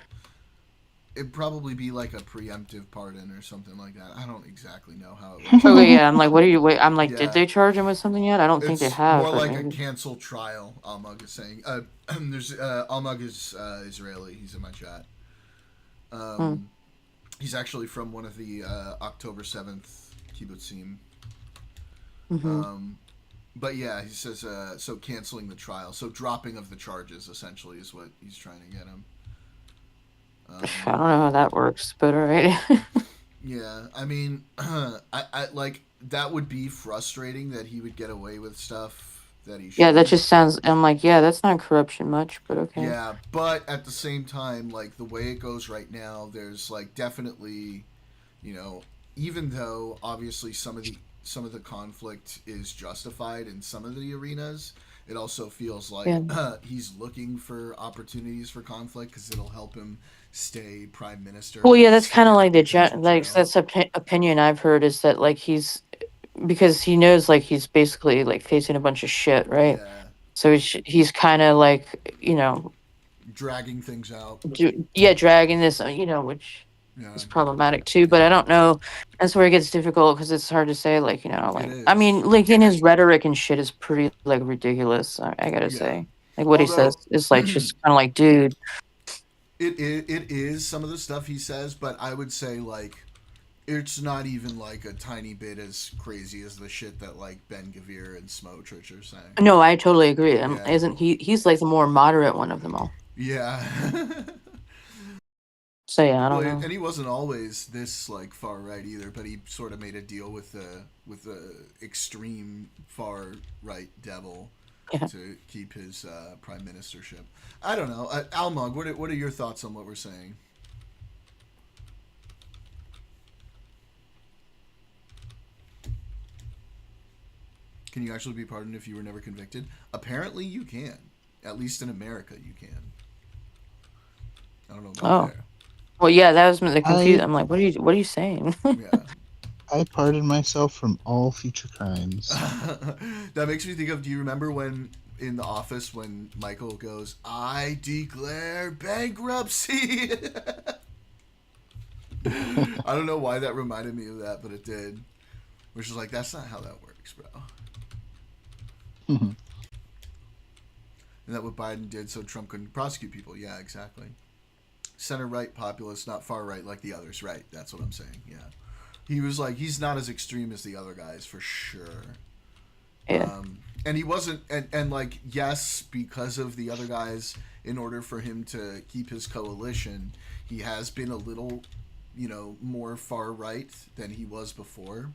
It'd probably be like a preemptive pardon or something like that. I don't exactly know how it works. Okay, yeah. I'm like, what do you wait? I'm like, Yeah. did they charge him with something yet? I don't think they It's have. more but like a maybe. canceled trial, Almug is saying. There's Almug is Israeli. He's in my chat. He's actually from one of the October 7th kibbutzim. Mhm. But yeah, he says so canceling the trial, so dropping of the charges essentially is what he's trying to get him. I don't know how that works, but all right. Yeah, I mean, I like that would be frustrating that he would get away with stuff that he shouldn't. Yeah, that just sounds. I'm like, yeah, that's not corruption much, but okay. Yeah, but at the same time, like the way it goes right now, there's like definitely, you know, even though obviously some of the conflict is justified in some of the arenas, it also feels like he's looking for opportunities for conflict because it'll help him stay prime minister. Well, yeah, that's kind of like the like that's opinion I've heard is that like he's because he knows like he's basically like facing a bunch of shit, right? Yeah, So he's kind of like, you know, dragging things out. dragging this, you know, which Yeah, is problematic too. But I don't know. That's where it gets difficult because it's hard to say, like, you know, like I mean, is. like in his rhetoric and shit is pretty like ridiculous. I gotta say, like what he says is like just kind of like, dude. It is some of the stuff he says, but I would say like it's not even like a tiny bit as crazy as the shit that like Ben Gavir and Smotrich are saying. No, I totally agree. Yeah. Isn't he's like the more moderate one of them all. Yeah. So yeah, I don't know. And he wasn't always this like far right either, but he sort of made a deal with the extreme far right devil to keep his prime ministership. I don't know. Almog, what are your thoughts on what we're saying? Can you actually be pardoned if you were never convicted? Apparently you can. At least in America you can. I don't know about there. Well, yeah, that was the confused. I'm like, what are you saying? Yeah. I pardon myself from all future crimes. That makes me think of, do you remember when in The Office when Michael goes, I declare bankruptcy? I don't know why that reminded me of that, but it did. Which is like, that's not how that works, bro. And that what Biden did so Trump couldn't prosecute people. Yeah, exactly. center right populist, not far right like the others. Right, that's what I'm saying. Yeah, he was like he's not as extreme as the other guys for sure. Yeah. And he wasn't, and like yes, because of the other guys, in order for him to keep his coalition, he has been a little, more far right than he was before.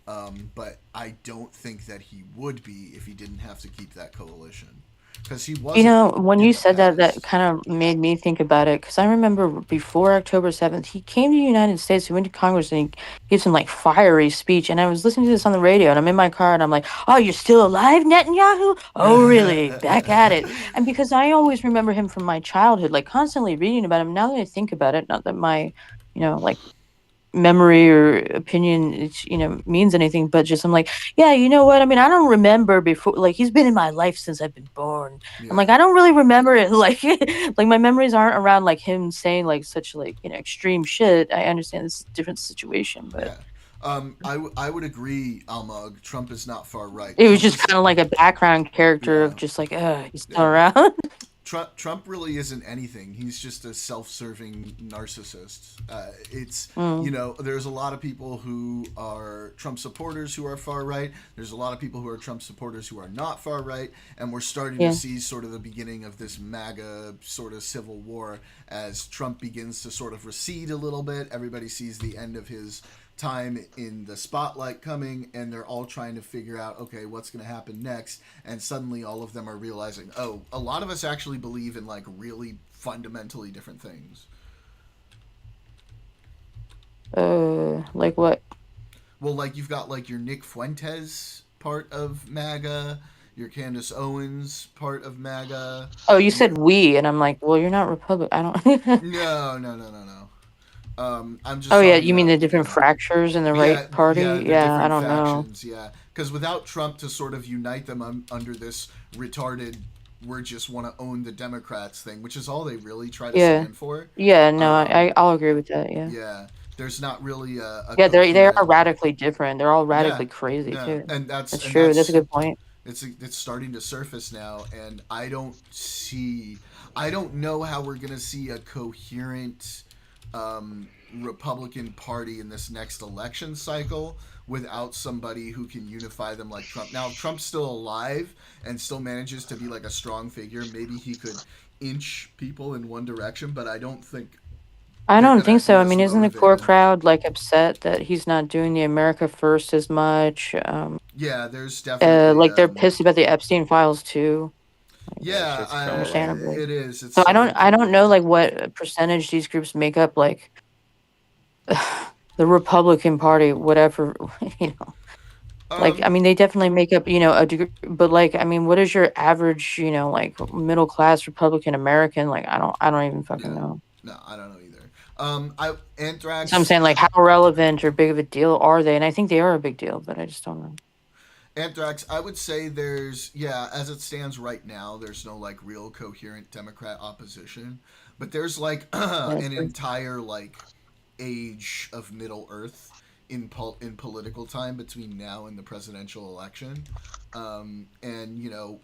But I don't think that he would be if he didn't have to keep that coalition. Because he was. When you said that, that kind of made me think about it. Because I remember before October 7th, he came to the United States, he went to Congress, and he gave some like fiery speech. And I was listening to this on the radio, and I'm in my car, and I'm like, "Oh, you're still alive, Netanyahu? Oh, really? Back at it." And because I always remember him from my childhood, like constantly reading about him. Now that I think about it, not that my, like memory or opinion means anything, but just I'm like, yeah, you know what I mean, I don't remember before, like he's been in my life since I've been born. Yeah. I'm like, I don't really remember it, like like my memories aren't around like him saying like such like extreme shit. I understand this is a different situation, but I would agree, Almog. Trump is not far right. it was just kind of like a background character of just like he's still around. Trump really isn't anything. He's just a self-serving narcissist. It's there's a lot of people who are Trump supporters who are far right. There's a lot of people who are Trump supporters who are not far right, and we're starting to see sort of the beginning of this MAGA sort of civil war as Trump begins to sort of recede a little bit. Everybody sees the end of his time in the spotlight coming, and they're all trying to figure out, okay, what's going to happen next, and suddenly all of them are realizing, oh, a lot of us actually believe in like really fundamentally different things. Like what? Well, like you've got like your Nick Fuentes part of MAGA, your Candace Owens part of MAGA. Oh, you said we, and I'm like, well, you're not Republican. I don't. No. I'm just. Oh yeah, you mean the different fractures in the right party? Yeah, I don't factions, know. Yeah, because without Trump to sort of unite them under this retarded, we just want to own the Democrats thing, which is all they really try to stand for. Yeah, no, I'll agree with that. Yeah. Yeah, there's not really a they are radically different. They're all radically crazy too. And that's true. That's a good point. It's starting to surface now, and I don't know how we're gonna see a coherent Republican Party in this next election cycle without somebody who can unify them like Trump. Now, if Trump's still alive and still manages to be like a strong figure, maybe he could inch people in one direction, but I don't think so. I mean, isn't the core crowd like upset that he's not doing the America First as much? Yeah, there's definitely like they're pissed about the Epstein files too. Yeah, understandably. It is. So I don't know like what percentage these groups make up, like the Republican Party, whatever, like I mean they definitely make up a degree, but like I mean what is your average like middle class Republican American? Like I don't even fucking know. No, I don't know either. Anthrax. So I'm saying like how relevant or big of a deal are they? And I think they are a big deal, but I just don't know. Anthrax, I would say there's, as it stands right now, there's no like real coherent Democrat opposition, but there's like an entire like age of Middle Earth in political time between now and the presidential election, and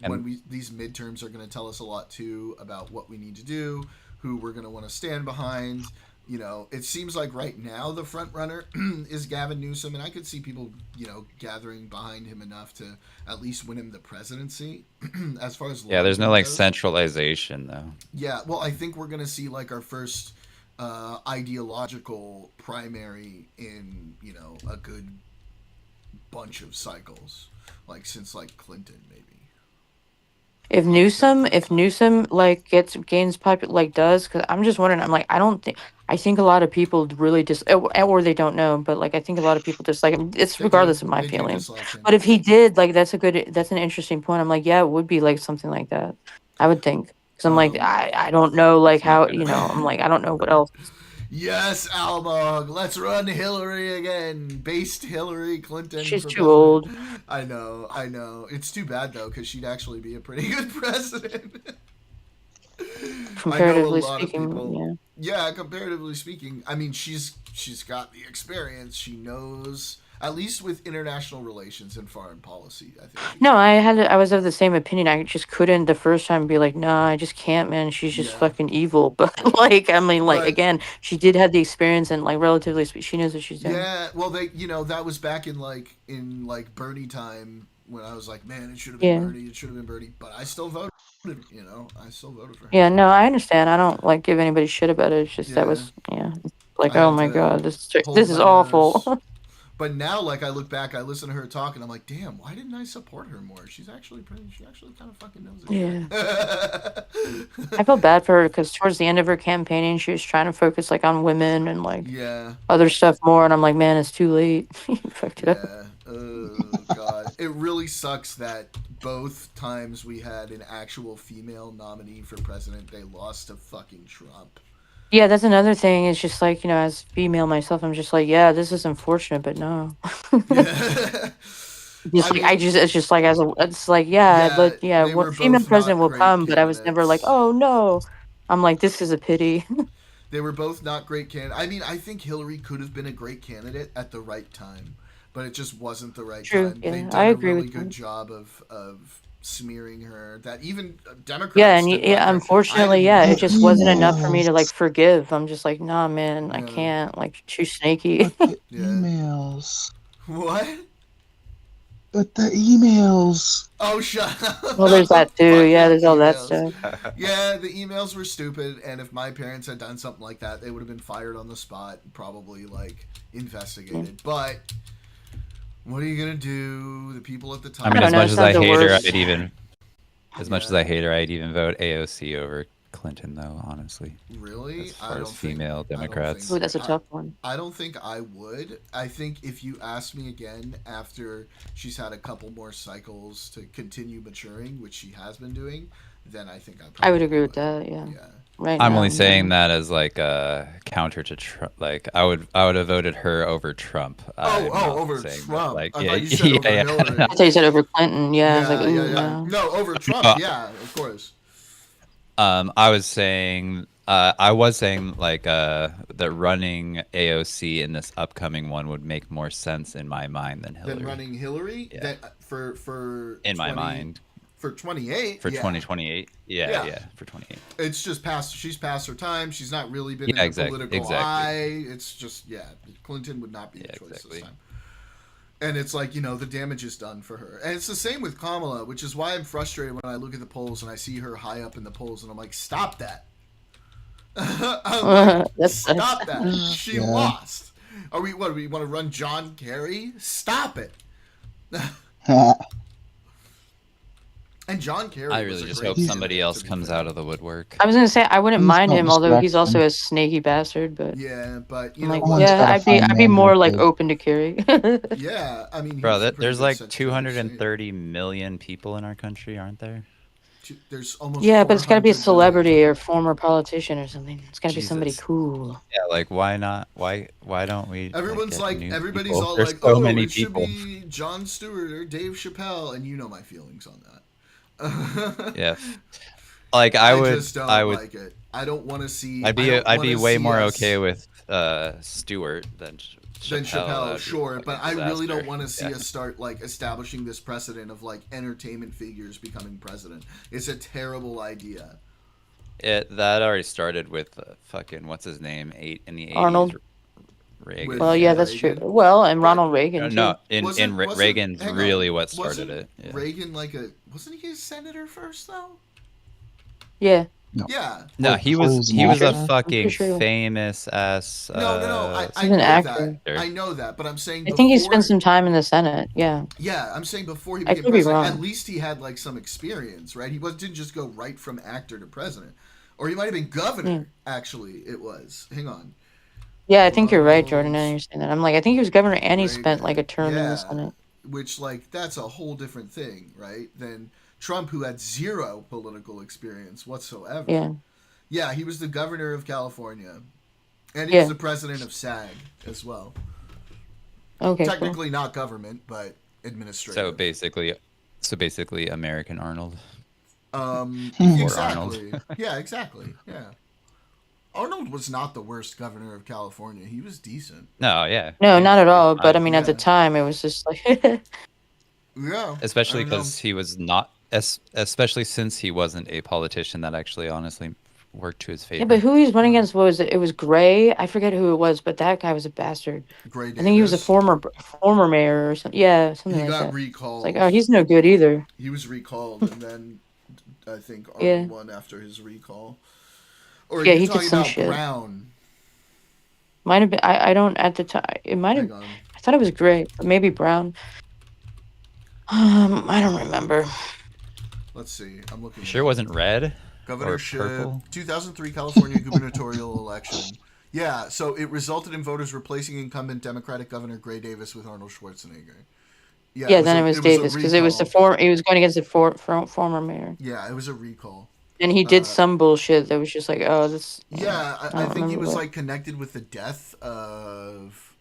when these midterms are going to tell us a lot too about what we need to do, who we're going to want to stand behind. It seems like right now the front runner is Gavin Newsom, and I could see people, gathering behind him enough to at least win him the presidency. As far as there's no like centralization though. Yeah, well, I think we're gonna see like our first ideological primary in a good bunch of cycles, like since like Clinton maybe. If Newsom like gains does, because I'm just wondering, I'm like I think a lot of people really or they don't know, but like I think a lot of people dislike him. It's regardless of my feelings. But if he did, like that's an interesting point. I'm like, yeah, it would be like something like that. I would think, because I'm like I don't know like how I'm like I don't know what else. Yes, Almog, let's run Hillary again. Based Hillary Clinton. She's too old. I know. It's too bad though, because she'd actually be a pretty good president. Comparatively speaking, yeah, comparatively speaking. I mean, she's got the experience. She knows At least with international relations and foreign policy, I think. she's No, good. I was of the same opinion. I just couldn't the first time be like, nah, I just can't, man. She's just Yeah. fucking evil. But like, I mean, like But- again, she did have the experience and like relatively, she knows what she's doing. Yeah, well, that was back in Bernie time when I was like, man, it should have been Yeah. Bernie, it should have been Bernie, but I still voted. I still voted for him. Yeah, no, I understand. I don't like give anybody shit about it. It's just Yeah. that was like, I oh had my to god, hold this is my awful. nose. But now, like, I look back, I listen to her talk, and I'm like, damn, why didn't I support her more? She actually kind of fucking knows it. I felt bad for her because towards the end of her campaigning, she was trying to focus like on women and like Yeah, other stuff more, and I'm like, man, it's too late. You fucked it up. yeah. Oh, God. It really sucks that both times we had an actual female nominee for president, they lost to fucking Trump. Yeah, that's another thing. It's just like, as female myself, I'm just like, yeah, this is unfortunate, but no. Yeah. Just I like mean- it's just like it's like they were what female both president not will great come, but I was never like, candidates. oh no. I'm like, this is a pity. They were both not great candidates. I mean, I think Hillary could have been a great candidate at the right time, but it just wasn't the right True, time. yeah, They've I done a agree really with good that. job of smearing her. That even Democrats. Yeah, and didn't like her. unfortunately, I didn't- it just wasn't enough for me to like forgive. I'm just like, nah, man, I Yeah. can't. Like, too snaky. But the Yeah. emails. What? But the emails. Oh, shut up. Well, there's that too. Yeah, Fucking there's all that emails. stuff. Yeah, the emails were stupid, and if my parents had done something like that, they would have been fired on the spot, probably like investigated. But what are you gonna do? The people at the top. I mean, don't as know, much it's as not I the hate her, worst. as much as I hate her, I'd even vote AOC over Clinton, though. Honestly, Really? as far as female think- I don't Democrats. think- Ooh, that's a tough one. I don't think I would. I think if you asked me again after she's had a couple more cycles to continue maturing, which she has been doing, then I think I would agree with that. Yeah. Yeah. Right. I'm now, only saying no. that as like a counter to Trump. Like I would have voted her over Trump. I'm not over saying that, Trump. Like, I yeah, thought you said over yeah, Hillary. I thought you said over Clinton. Yeah, I was like, ooh, no. No, over Trump. Yeah, of course. I was saying like that running AOC in this upcoming one would make more sense in my mind than Hillary. Then running Hillary. Yeah. That for in my 20 mind for 28 for yeah. 2028. Yeah. Yeah, for 28. It's just past. She's past her time. She's not really been Yeah, in the exactly, political exactly. eye. It's just Clinton would not be the Yeah, choice exactly. this time. And it's like, the damage is done for her. And it's the same with Kamala, which is why I'm frustrated when I look at the polls and I see her high up in the polls and I'm like, stop that. I'm like, stop that. She Yeah. lost. We want to run John Kerry? Stop it. And John Kerry. I was really a just great hope candidate, somebody to else be comes fair. out of the woodwork. I was gonna say I wouldn't He's mind not him, although he's also distracting. a snaky bastard. But Yeah, but you I'm know like, what? Someone's gotta I'd find be more Andrew like Tate. open to Kerry. Yeah, I mean, Bro, he's a pretty there's good like Secretary of State. 230 million people in our country, aren't there? There's almost. Yeah, but it's got to be a 400 celebrity or former politician or something. It's got to be somebody Jesus. cool. Yeah, like why not? Why don't we? Everyone's get new everybody's people? all There's like, so oh, many it people. should be Jon Stewart or Dave Chappelle, and you know my feelings on that. Yeah, like I would, just don't I would, like it. I don't want to see. I'd I don't be wanna way see more us- okay with Stewart than than Chappelle. Chappelle, That'd be sure, a but I fucking really don't disaster. want to see Yeah. us start establishing this precedent of entertainment figures becoming president. It's a terrible idea. That already started with fucking what's his name? In the 80s. Arnold. Reagan. With- Well, yeah, that's true. Reagan. Well, and But- Ronald Reagan too. No, in Wasn't- wasn't- Reagan's hang on, really what started wasn't it. Yeah. Reagan wasn't he a senator first though? Yeah. Yeah. No, Like he was Cole's he was a Mafia? fucking sure. famous ass. No. I He's know an actor. that. I know that, but I'm saying. I think he before- spent some time in the Senate. Yeah. Yeah, I'm saying before he I became could be president, wrong. at least he had some experience, right? He didn't just go right from actor to president, or he might have been governor. Actually, it was. Hang on. Yeah, I think you're right, Jordan. I understand that. I'm like, I think he was governor and he spent Reagan. a term in Yeah. the Senate. Which that's a whole different thing, right? Than Trump, who had zero political experience whatsoever. Yeah. Yeah, he was the governor of California, and he Yeah. was the president of SAG as well. Okay. Cool. Technically not government, but administrative. So basically, American Arnold. Um, Or exactly. Yeah, exactly. Yeah. Arnold was not the worst governor of California. He was decent. No, yeah. No, He not at was all. But I fine. mean, at the Yeah. time, it was just like. Yeah. Especially I don't know. because he was not, especially since he wasn't a politician that actually honestly worked to his favor. Yeah, but who he was running against? What was it? It was Gray. I forget who it was, but that guy was a bastard. Gray I think he was a Davis. former mayor or something. Yeah, something He like got that. recalled. It's like, oh, he's no good either. He was recalled, and then I think Arnold Yeah. won after his recall. Or Yeah, are you he did talking some about shit. Brown? Might have been. I don't at the time. It might have. Hang on. I thought it was Gray, but maybe Brown. I don't remember. Let's see. I'm looking. Sure it wasn't red? Governorship, purple? 2003 California gubernatorial election. Yeah, so it resulted in voters replacing incumbent Democratic Governor Gray Davis with Arnold Schwarzenegger. Yeah, then it was a Davis because it was the recall. He was going against the former mayor, Yeah, it was a recall. and he did Uh, some bullshit that was just like, oh, this. Yeah, I don't think he remember was what. like connected with the death of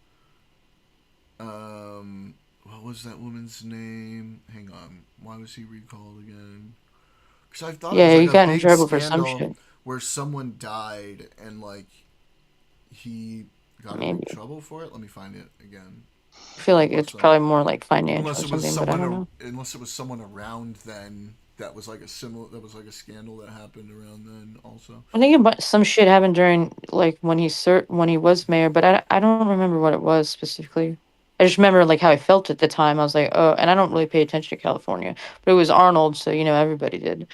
what was that woman's name? Hang on. Why was he recalled again? Because I thought Yeah, it he was like got a in big trouble for some scandal shit. where someone died and like he got in Maybe. big trouble for it. Let me find it again. I feel like it's So- probably more like financial Unless or it was something, but I don't someone, know. unless it was someone around then that was like a similar, that was like a scandal that happened around then also. I think some shit happened during like when he was mayor, but I don't remember what it was specifically. I just remember like how I felt at the time. I was like, oh, and I don't really pay attention to California, but it was Arnold, so everybody did.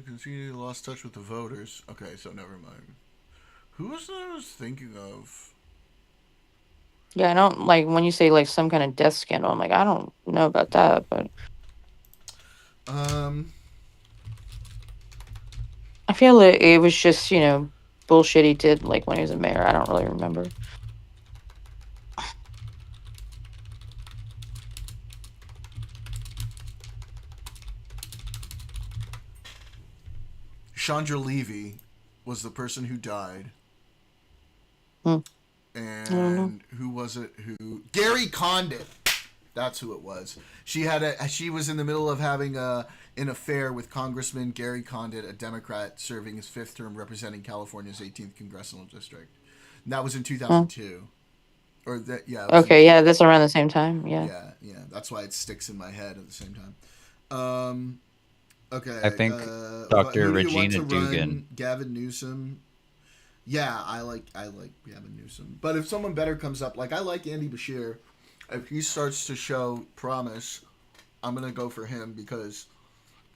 Conceded, lost touch with the voters. Okay, so never mind. Who was I was thinking of? Yeah, I don't like when you say like some kind of death scandal. I'm like, I don't know about that, but I feel like it was just bullshit he did like when he was a mayor. I don't really remember. Chandra Levy was the person who died. Hmm. And who was it who... Gary Condit. That's who it was. She was in the middle of having an affair with Congressman Gary Condit, a Democrat serving his 5th term representing California's 18th congressional district. And that was in 2002. Or that, yeah. Okay, yeah, that's around the same time. Yeah. Yeah. That's why it sticks in my head at the same time. Okay. I think who Dr. do you want Regina to run? Dugan. Gavin Newsom. Yeah, I like Gavin Newsom. But if someone better comes up, like I like Andy Bashir, if he starts to show promise, I'm gonna go for him because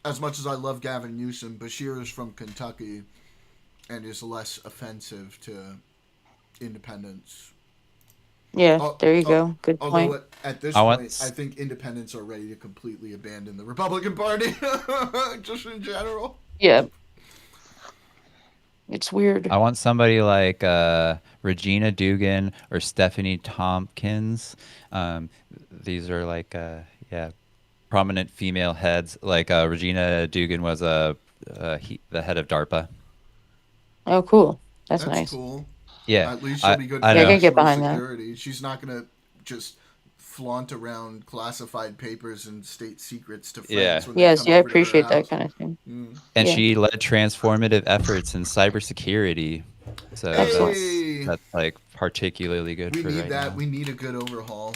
as much as I love Gavin Newsom, Bashir is from Kentucky and is less offensive to independents. Yeah, there you go. Good point. Although at this I point, want- I think independents are ready to completely abandon the Republican Party, just in general. Yeah. It's weird. I want somebody like Regina Dugan or Stephanie Tompkins. These are like, prominent female heads. Like Regina Dugan was the head of DARPA. Oh, cool. That's nice. Cool. Yeah, At least she'll be good I for know. I can get national behind that. security. She's not gonna just flaunt around classified papers and state secrets to friends. Yeah. when they Yes, come yeah, I over to her appreciate that house. kind of thing. And Yeah. she led transformative efforts in cybersecurity. So Hey! that's like particularly good We for need right that. now. We need a good overhaul.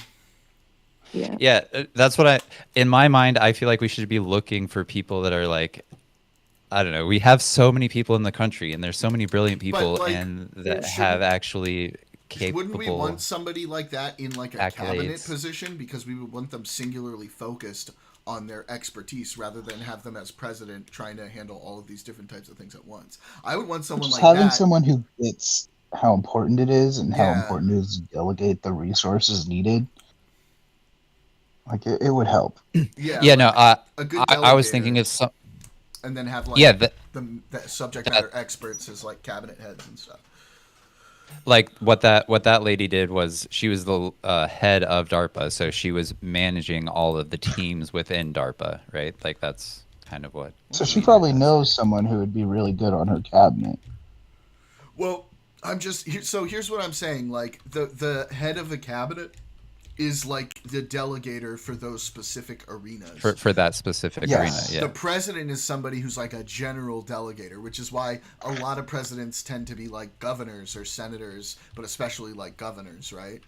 Yeah. Yeah, that's what in my mind, I feel like we should be looking for people that are like, I don't know. We have so many people in the country, and there's so many brilliant people, like, and that shouldn't- have actually capable. Wouldn't we want somebody like that in like a cabinet accolades. position because we would want them singularly focused on their expertise rather than have them as president trying to handle all of these different types of things at once. I would want someone Just like having that. someone who gets how important it is and how Yeah. important it is to delegate the resources needed. Like it would help. Yeah, Yeah, no. a good I was thinking delegator, of some. and then have like Yeah, the subject matter experts as like cabinet heads and stuff. like what that lady did was she was the head of DARPA, so she was managing all of the teams within DARPA, right? Like that's kind of what. So she probably knows someone who would be really good on her cabinet. Well, I'm just so here's what I'm saying. Like the head of a cabinet is like the delegator for those specific arenas. For that specific Yes. arena. Yeah. The president is somebody who's like a general delegator, which is why a lot of presidents tend to be like governors or senators, but especially like governors, right?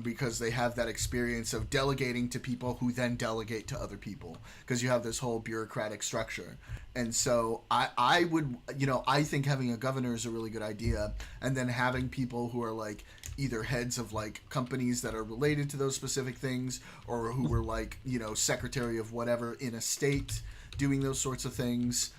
Because they have that experience of delegating to people who then delegate to other people, because you have this whole bureaucratic structure. And so I would, I think having a governor is a really good idea, and then having people who are like either heads of like companies that are related to those specific things, or who were like, secretary of whatever in a state doing those sorts of things.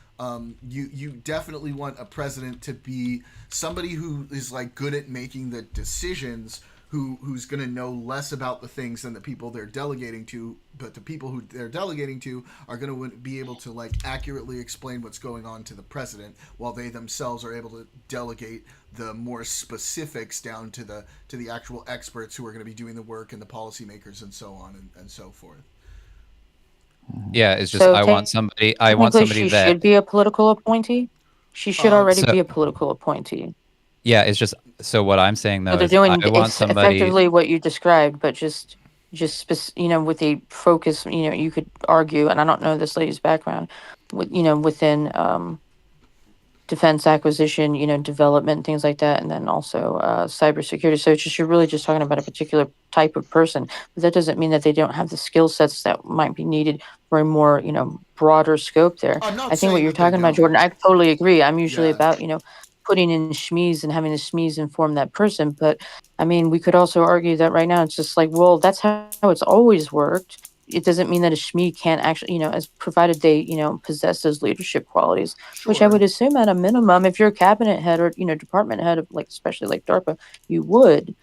You definitely want a president to be somebody who is like good at making the decisions, who's going to know less about the things than the people they're delegating to, but the people who they're delegating to are going to be able to like accurately explain what's going on to the president, while they themselves are able to delegate the more specifics down to the actual experts who are going to be doing the work, and the policymakers and so on and so forth. Yeah, it's just So I want somebody technically, she that should be a political appointee. She should already so- be a political appointee. yeah, it's just so what I'm saying though So they're is doing I want somebody effectively what you described, but just with a focus. You could argue, and I don't know this lady's background, within defense acquisition, development, things like that, and then also cybersecurity. So it's just you're really just talking about a particular type of person, but that doesn't mean that they don't have the skill sets that might be needed for a more broader scope there. I'm not I think what saying you're that they talking about, don't. Jordan, I totally agree. I'm usually Yeah. about putting in SMEs and having the SMEs inform that person, but I mean, we could also argue that right now it's just like, well, that's how it's always worked. It doesn't mean that a SME can't actually, as provided they, possess those leadership qualities, which I Sure. would assume at a minimum, if you're a cabinet head or, department head of especially like DARPA, you would.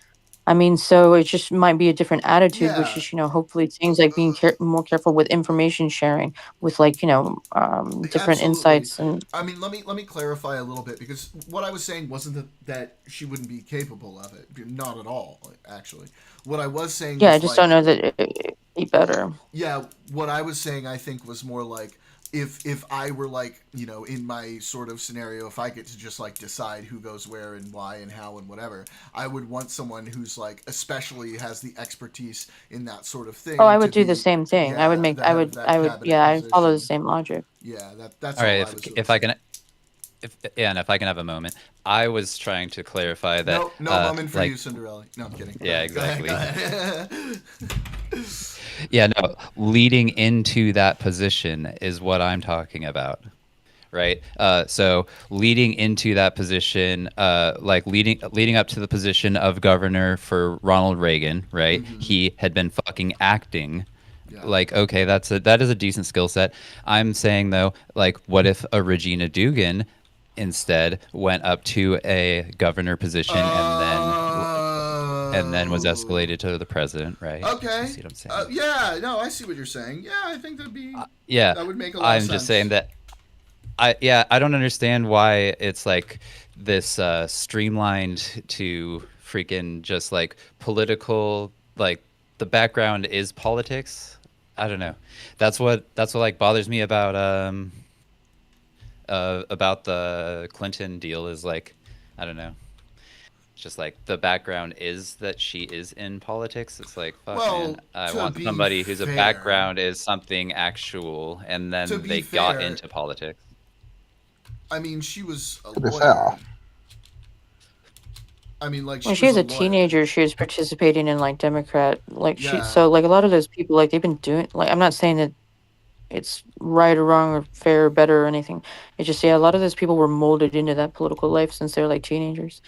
I mean, so it just might be a different attitude, which is, hopefully things like being more careful with information sharing, with different Absolutely. insights and. I mean, let me clarify a little bit, because what I was saying wasn't that she wouldn't be capable of it. Not at all, actually. What I was saying Yeah, was I just like, don't know that it'd be better. Yeah, what I was saying, I think, was more like, if I were like, in my sort of scenario, if I get to just like decide who goes where and why and how and whatever, I would want someone who's like especially has the expertise in that sort of thing. Oh, I to would do be- the same thing. yeah, I would make. the I head would. of that I would. cabinet Yeah, I follow the position. same logic. Yeah, that's all right, all I was if I can and if I can have a moment, I was trying to clarify that No moment for like, you, Cinderella. No, I'm kidding. Yeah, Go ahead, exactly. go ahead. yeah, no, leading into that position is what I'm talking about. Right. So leading into that position, like leading up to the position of governor for Ronald Reagan, right? He had been fucking acting. Yeah. Like, okay, that is a decent skill set. I'm saying though, like, what if a Regina Dugan instead went up to a governor position and then was escalated to the president, right? Okay. You see what I'm saying? Yeah, no, I see what you're saying. Yeah, I think that'd be. Yeah, that would make a lot of I'm sense. just saying that. I don't understand why it's like this streamlined to freaking just like political, like the background is politics. I don't know. That's what like bothers me about the Clinton deal is like, I don't know. It's just like the background is that she is in politics. It's like, fuck, Well, man. I to want be somebody whose fair- background is something actual, and then To be they got fair- into politics. I mean, she was a To be lawyer. fair. I mean, like When she was a lawyer. teenager, she was participating in like Democrat, like Yeah. so like a lot of those people, like they've been doing, like I'm not saying that it's right or wrong or fair or better or anything. It's just, yeah, a lot of those people were molded into that political life since they were like teenagers.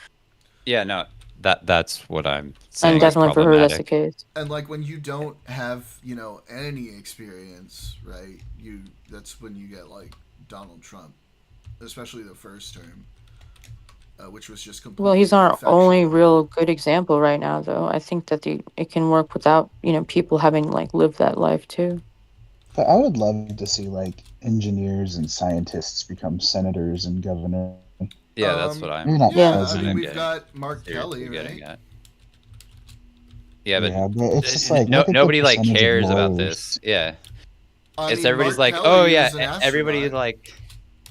Yeah, no, that's what I'm saying. And is definitely for her, that's the problematic. case. And like when you don't have, any experience, right? That's when you get like Donald Trump, especially the first term, which was just completely. Well, he's our infectious. only real good example right now, though. I think that it can work without, people having like lived that life too. But I would love to see like engineers and scientists become senators and governors. Yeah, that's what I'm. Maybe not Yeah, I president. mean, we've getting- got Mark seriously Kelly, getting right? at. Yeah, but it's just like look at the nobody like percentage of cares about lawyers. this. Yeah, I it's mean, everybody's Mark like, Kelly oh yeah, is an everybody astronaut. like.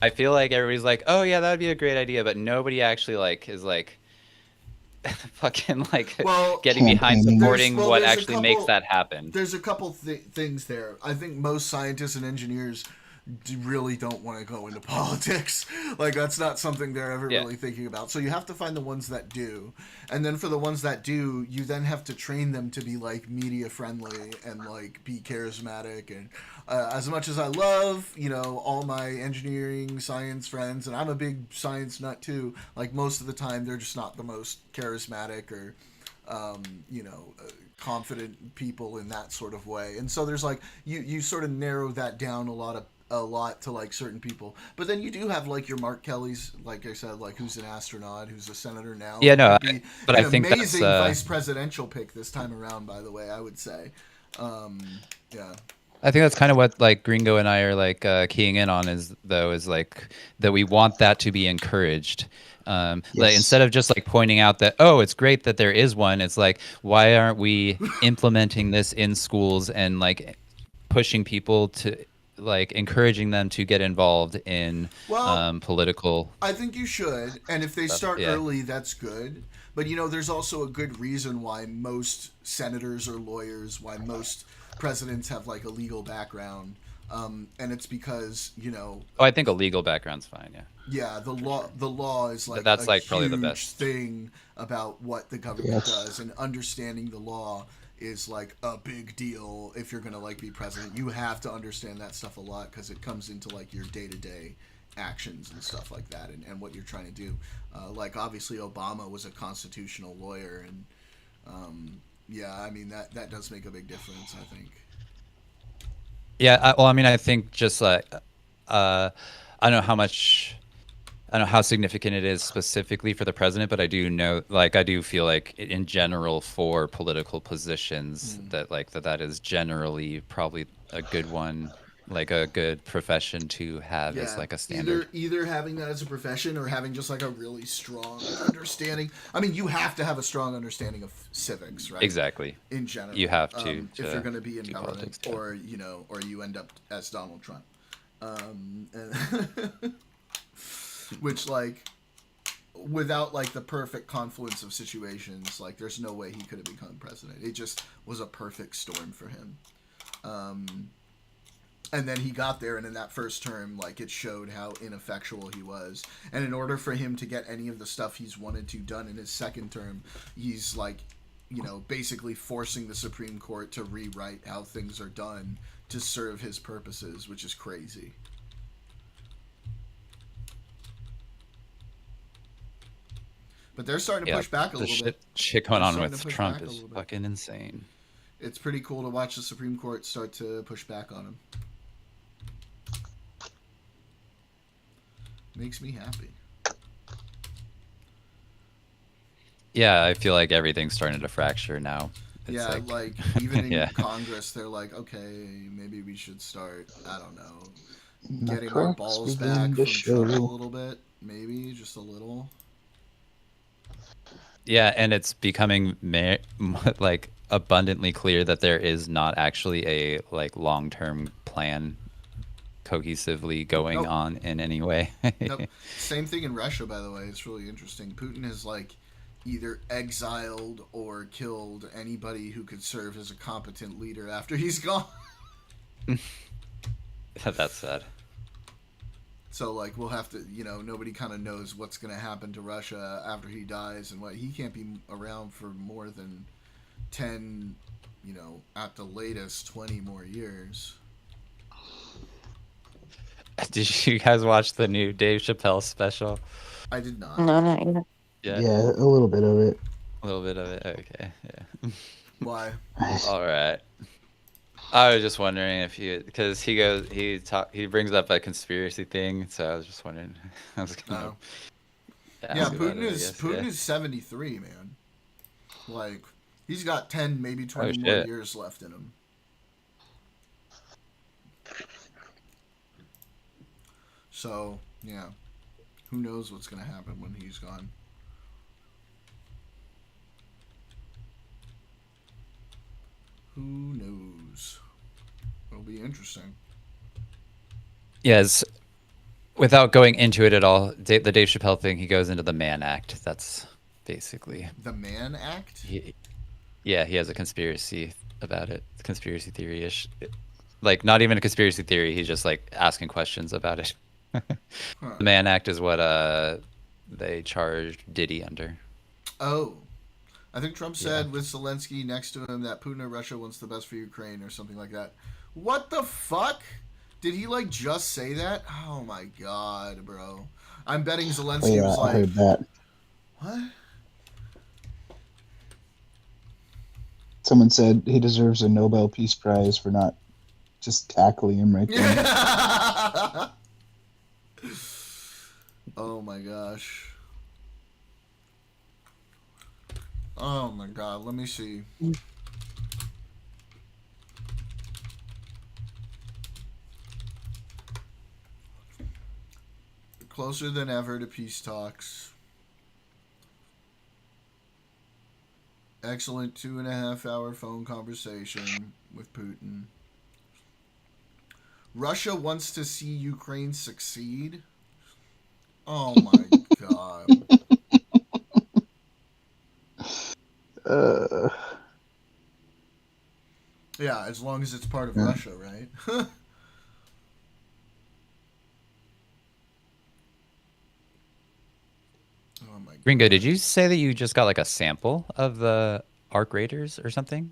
I feel like everybody's like, oh yeah, that would be a great idea, but nobody actually like is like fucking like Well, getting behind Campaigning. supporting There's- well, what there's a actually makes couple- that happen. there's a couple things there. I think most scientists and engineers really don't want to go into politics. Like, that's not something they're ever Yeah. really thinking about. So you have to find the ones that do. And then for the ones that do, you then have to train them to be, like, media friendly and, like, be charismatic. And as much as I love, you know, all my engineering, science friends, and I'm a big science nut too, like, most of the time they're just not the most charismatic or, you know, confident people in that sort of way. And so there's like you sort of narrow that down a lot to like certain people. But then you do have like your Mark Kelly's, like I said, like who's an astronaut, who's a senator now. Yeah, no, Could be but an I think that's, amazing vice presidential pick this time around, by the way, I would say. Yeah. I think that's kind of what like Gringo and I are like keying in on is like that we want that to be encouraged. Like Yes. instead of just like pointing out that, oh, it's great that there is one, it's like, why aren't we implementing this in schools and like pushing people to like encouraging them to get involved in Well, political. I think you should, and if they start yeah. early, that's good. But you know, there's also a good reason why most senators are lawyers, why most presidents have like a legal background, and it's because you know, Oh, I think a legal background's fine. Yeah. yeah, the law is like That's a like probably the huge best. thing about what the government Yes. does, and understanding the law is like a big deal if you're gonna like be president. You have to understand that stuff a lot because it comes into like your day-to-day actions and stuff like that, and what you're trying to do. Like obviously Obama was a constitutional lawyer, and yeah, I mean that does make a big difference, I think. Yeah. Well, I mean, I think just like I don't know how much. I don't know how significant it is specifically for the president, but I do know, like, I do feel like in general for political positions that like that is generally probably a good one, like a good profession to have as like a standard. Either having that as a profession or having just like a really strong understanding. I mean, you have to have a strong understanding of civics, right? Exactly. In general, You have to if you're going to be in do government, politics, yeah. or you know, or you end up as Donald Trump, which like without like the perfect confluence of situations, like there's no way he could have become president. It just was a perfect storm for him. And then he got there, and in that first term, like, it showed how ineffectual he was. And in order for him to get any of the stuff he's wanted to done in his second term, he's, like, you know, basically forcing the Supreme Court to rewrite how things are done to serve his purposes, which is crazy. But they're starting to Yeah, push back a the little bit. shit going They're on starting with to push Trump back a is little bit. fucking insane. It's pretty cool to watch the Supreme Court start to push back on him. Makes me happy. Yeah, I feel like everything's starting to fracture now. It's Yeah, like even in Yeah. Congress, they're like, okay, maybe we should start, I don't know, The getting our clocks balls begin back to from show. Trump a little bit. Maybe, just a little. Yeah, and it's becoming like abundantly clear that there is not actually a like long-term plan cohesively going Nope. on in any way. Nope. Same thing in Russia, by the way. It's really interesting. Putin has like either exiled or killed anybody who could serve as a competent leader after he's gone. That's sad. So like we'll have to, you know, nobody kind of knows what's going to happen to Russia after he dies, and what he can't be around for more than 10, you know, at the latest 20 more years. Did you guys watch the new Dave Chappelle special? I did not. No, not yet. Yeah, a little bit of it. A little bit of it. Okay. Yeah. Why? All right. I was just wondering if because he brings up a conspiracy thing, so I was just wondering. I was gonna No. ask Yeah, about Putin it, I is guess, Putin yeah. is 73, man. Like he's got 10, maybe 20 more shit. years left in him. So yeah, who knows what's gonna happen when he's gone? Who knows? It'll be interesting. Yes. Without going into it at all, the Dave Chappelle thing, he goes into the Mann Act. That's basically. The Mann Act? Yeah, he has a conspiracy about it. Conspiracy theory-ish. Like, not even a conspiracy theory. He's just like asking questions about it. Huh. The Mann Act is what they charged Diddy under. Oh. I think Trump said with Zelensky next to him that Putin or Russia wants the best for Ukraine or something like that. What the fuck? Did he like just say that? Oh my god, bro. I'm betting Zelensky Yeah, was I like, heard that. what? Someone said he deserves a Nobel Peace Prize for not just tackling him right there. Oh my gosh. Oh my god, let me see. Closer than ever to peace talks. Excellent 2.5-hour phone conversation with Putin. Russia wants to see Ukraine succeed. Oh my god. Yeah, as long as it's part of Yeah. Russia, right? Oh my god. Gringo, did you say that you just got like a sample of the Arc Raiders or something?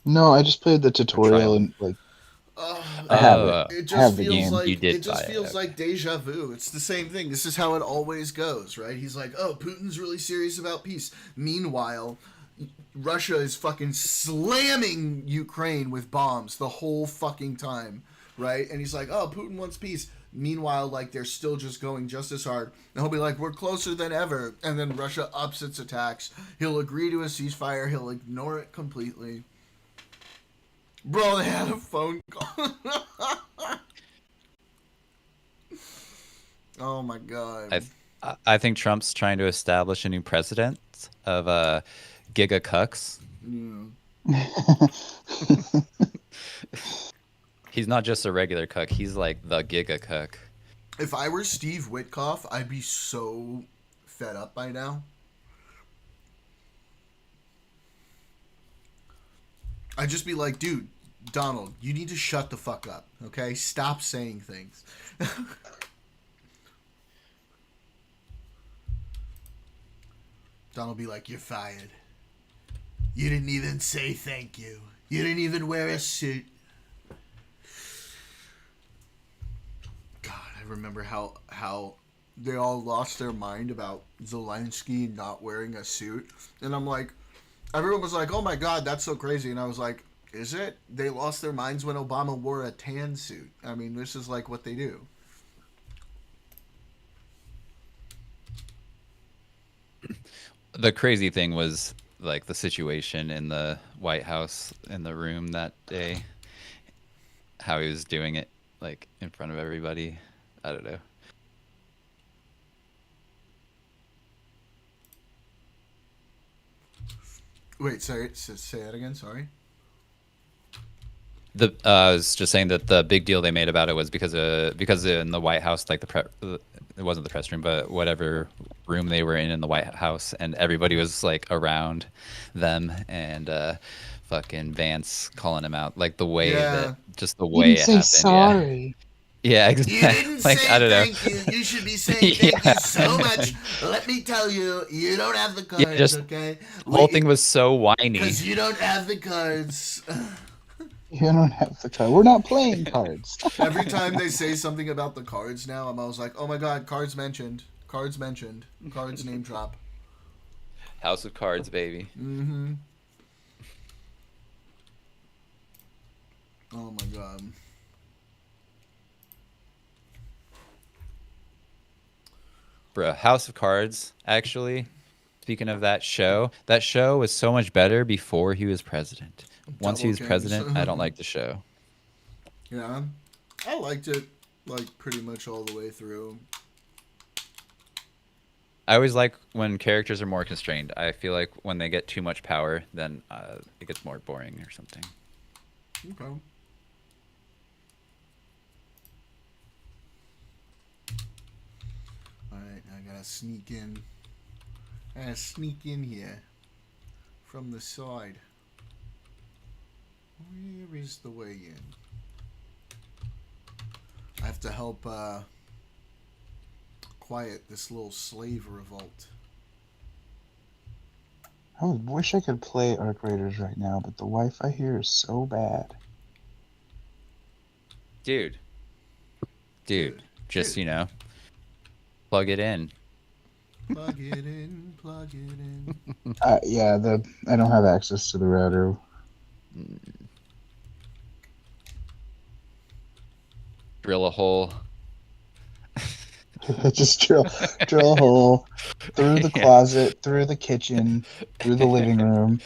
No, I just played the tutorial trial. and like Oh, I have Oh, it. it I just have the feels game. like You did it just buy it, feels okay. like deja vu. It's the same thing. This is how it always goes, right? He's like, "Oh, Putin's really serious about peace." Meanwhile, Russia is fucking slamming Ukraine with bombs the whole fucking time, right? And he's like, "Oh, Putin wants peace." Meanwhile, like they're still just going just as hard. And he'll be like, "We're closer than ever." And then Russia ups its attacks. He'll agree to a ceasefire. He'll ignore it completely. Bro, they had a phone call. Oh my god. I think Trump's trying to establish a new precedent of giga cucks. Yeah. He's not just a regular cuck. He's like the giga cuck. If I were Steve Witkoff, I'd be so fed up by now. I'd just be like, dude, Donald, you need to shut the fuck up, okay? Stop saying things. Donald be like, you're fired. You didn't even say thank you. You didn't even wear a suit. God, I remember how they all lost their mind about Zelensky not wearing a suit. And I'm like, everyone was like, oh my God, that's so crazy. And I was like, is it? They lost their minds when Obama wore a tan suit. I mean, this is like what they do. The crazy thing was like the situation in the White House in the room that day. How he was doing it like in front of everybody. I don't know. Wait, say that again. Sorry. I was just saying that the big deal they made about it was because in the White House, like it wasn't the press room, but whatever room they were in the White House, and everybody was like around them, and fucking Vance calling him out, like the way that just the way You it didn't say happened. sorry. Yeah, You exactly. didn't Like say I don't know. thank you. You should be saying thank you so much. Let me tell you, you don't have the cards, Yeah, just okay? the whole thing was so whiny. Because you don't have the cards. You don't have the card. We're not playing cards. Every time they say something about the cards now, I'm always like, oh my God, cards mentioned. Cards mentioned. Cards name drop. House of Cards, baby. Mm-hmm. Oh my God. Bro, House of Cards, actually, speaking of that show was so much better before he was president. Once he was Double president, Kings. I don't like the show. Yeah. I liked it, like, pretty much all the way through. I always like when characters are more constrained. I feel like when they get too much power, then it gets more boring or something. Okay. Alright, I gotta sneak in And sneak in here from the side. Where is the way in? I have to help quiet this little slave revolt. I wish I could play Arc Raiders right now, but the Wi-Fi here is so bad. Dude, just, Dude. you know, plug it in. Plug it in, plug it in. Yeah, I don't have access to the router. Drill a hole. Just drill a hole through the Yeah. closet, through the kitchen, through the living room,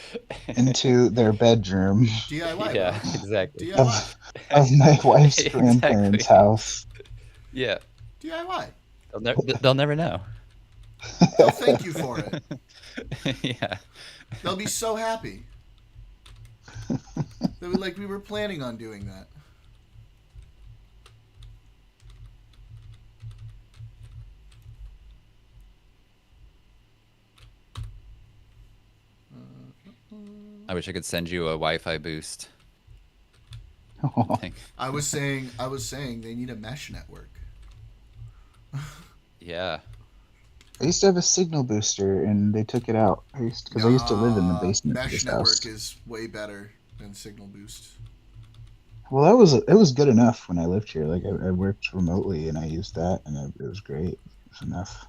into their bedroom DIY, Yeah, bro. exactly. DIY. of my wife's Exactly. grandparents' house. Yeah, DIY. they'll never know. They'll thank you for it. Yeah. They'll be so happy. They'll be like, we were planning on doing that. I wish I could send you a Wi-Fi boost. Thing. I was saying they need a mesh network. Yeah. I used to have a signal booster, and they took it out. I used to live in the basement of Mesh this network house. is way better than Signal Boost. Well, it was good enough when I lived here. Like I worked remotely, and I used that, and it was great. It was enough.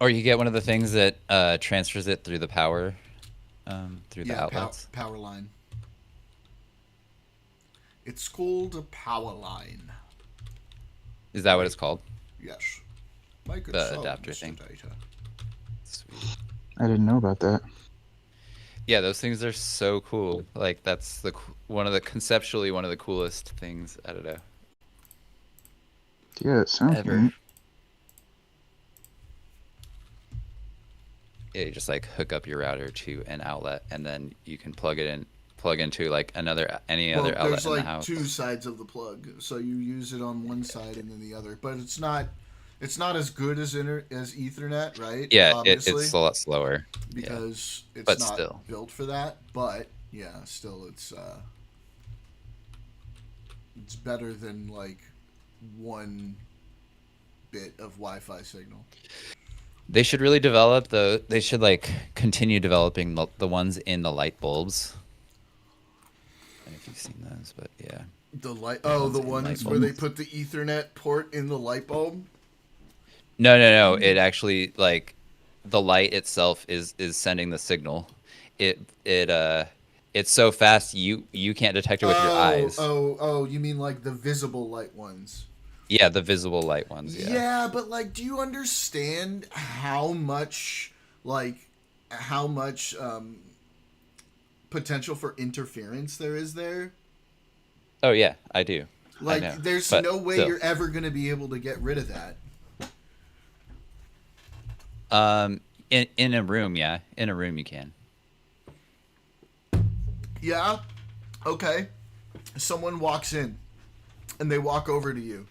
Or you get one of the things that transfers it through the power, through the Yeah, outlets. power line. It's called a power line. Is that what it's called? Yes. Microsoft adapter thing. Data. Sweet. I didn't know about that. Yeah, those things are so cool. Like that's conceptually one of the coolest things. I don't know. Yeah, it sounds Ever. neat. Yeah, you just like hook up your router to an outlet, and then you can plug into like any other outlet there's in the like house. two sides of the plug, so you use it on one side and then the other. But it's not as good as Ethernet, right? Yeah, obviously, it's a lot slower. because it's But not still. built for that. But yeah, still it's better than like 1 bit of Wi-Fi signal. They should really develop they should like continue developing the ones in the light bulbs. I don't know if you've seen those, but yeah. The light. The Oh, ones the in ones light where they bulbs. put the Ethernet port in the light bulb. No. It actually like the light itself is sending the signal. It's so fast you can't detect it with your eyes. Oh, you mean like the visible light ones? Yeah, the visible light ones. Yeah. Yeah, but like, do you understand how much potential for interference there is there? Oh yeah, I do. Like, know, there's but no way still. you're ever going to be able to get rid of that. In a room, yeah. In a room you can. Yeah? Okay. Someone walks in and they walk over to you.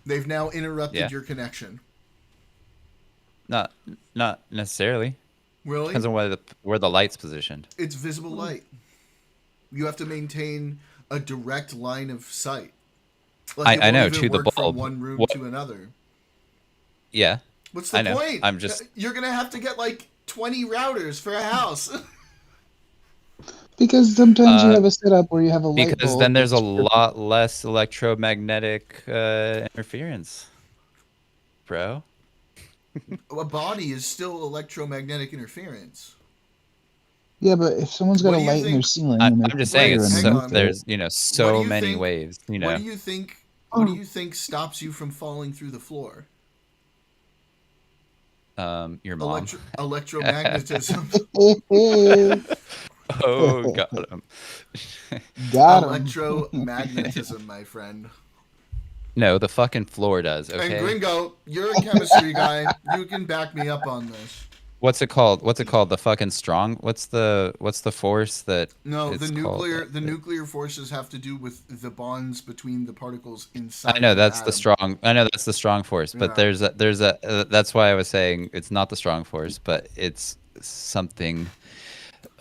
They've now interrupted Yeah. your connection. Not necessarily. Really? Depends on where the light's positioned. It's visible light. You have to maintain a direct line of sight. Like, it I won't know, even to the work from bulb. one room What- to another. Yeah. What's the I know. point? I'm just- You're gonna have to get like 20 routers for a house. Because sometimes you have a setup where you have a light Because bulb then there's a that's- lot less electromagnetic interference, bro. A body is still electromagnetic interference. Yeah, but if someone's got What a do you light in their think- ceiling, I'm and they just put saying wire it's in hang the on. there's What do so you many think- waves. What do you think? What do you think stops you from falling through the floor? Your mom. Electromagnetism. Oh, got him. Got him. Electromagnetism, my friend. No, the fucking floor does. Okay. And Gringo, you're a chemistry guy. You can back me up on this. What's it called? What's it called? The fucking strong. What's the force that? No, it's the called? nuclear forces have to do with the bonds between the particles inside. I know the that's the atom. strong. I know that's the strong force, but Yeah. there's a. That's why I was saying it's not the strong force, but it's something.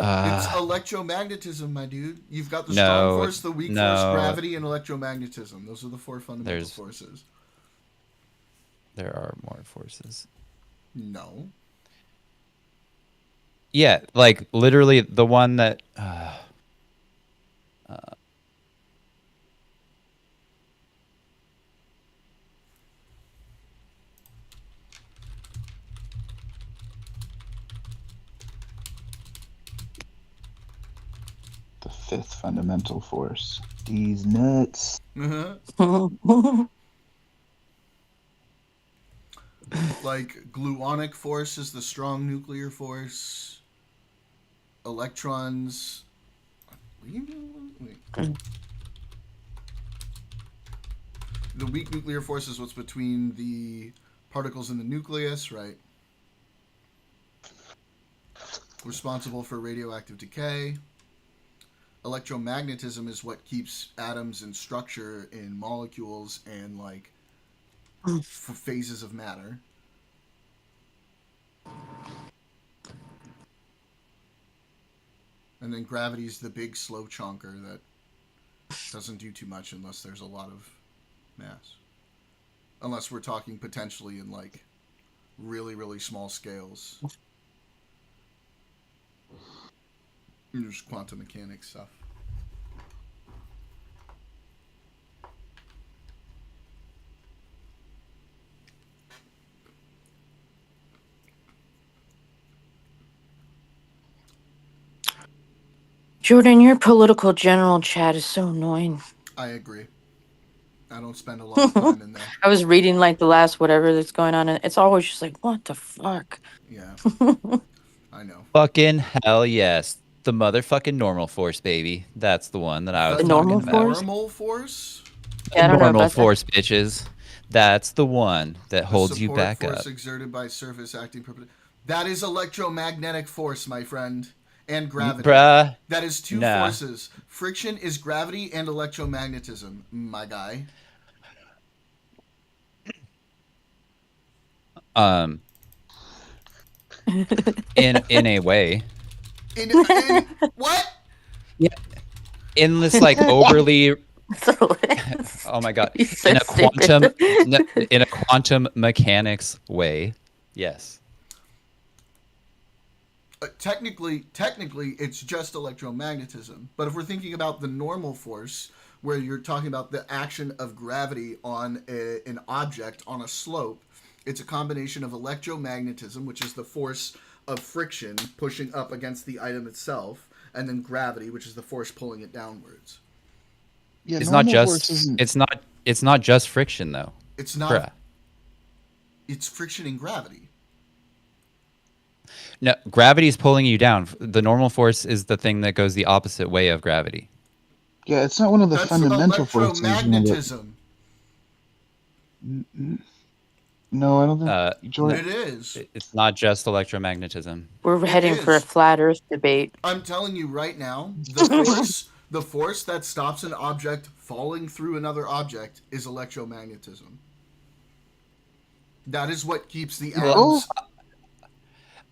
It's electromagnetism, my dude. You've got the No, strong force, the weak force, no. gravity, and electromagnetism. Those are the four fundamental There's- forces. There are more forces. No. Yeah, like literally the one that. The fifth fundamental force. These nuts. Uh-huh. Like gluonic force is the strong nuclear force. Electrons. Wait. The weak nuclear force is what's between the particles in the nucleus, right? Responsible for radioactive decay. Electromagnetism is what keeps atoms in structure in molecules and like phases of matter. And then gravity is the big slow chonker that doesn't do too much unless there's a lot of mass. Unless we're talking potentially in like really, really small scales. There's quantum mechanics stuff. Jordan, your political general chat is so annoying. I agree. I don't spend a lot of time in there. I was reading like the last whatever that's going on, and it's always just like, what the fuck? Yeah, I know. Fucking hell yes. The motherfucking normal force, baby. That's the one that I was The talking normal about. force? Normal force? Yeah, I don't know Normal about that. force, bitches. That's the one that holds The you support back force up. exerted by surface acting that is electromagnetic force, my friend, and gravity. Bruh. That is two Nah. forces. Friction is gravity and electromagnetism, my guy. In a way. In what? In this like overly So, oh my god. You're so In a quantum stupid. in a quantum mechanics way. Yes. Technically, it's just electromagnetism. But if we're thinking about the normal force, where you're talking about the action of gravity on an object on a slope, it's a combination of electromagnetism, which is the force of friction pushing up against the item itself, and then gravity, which is the force pulling it downwards. Yeah, It's not normal force just isn't- it's not just friction though. It's not. Bruh. It's friction and gravity. No, gravity is pulling you down. The normal force is the thing that goes the opposite way of gravity. Yeah, it's not one of the That's fundamental forces. electromagnetism. No, I don't think. Jordan, It is. It's not just electromagnetism. We're heading for a is. flat Earth debate. I'm telling you right now, the force that stops an object falling through another object is electromagnetism. That is what keeps the atoms.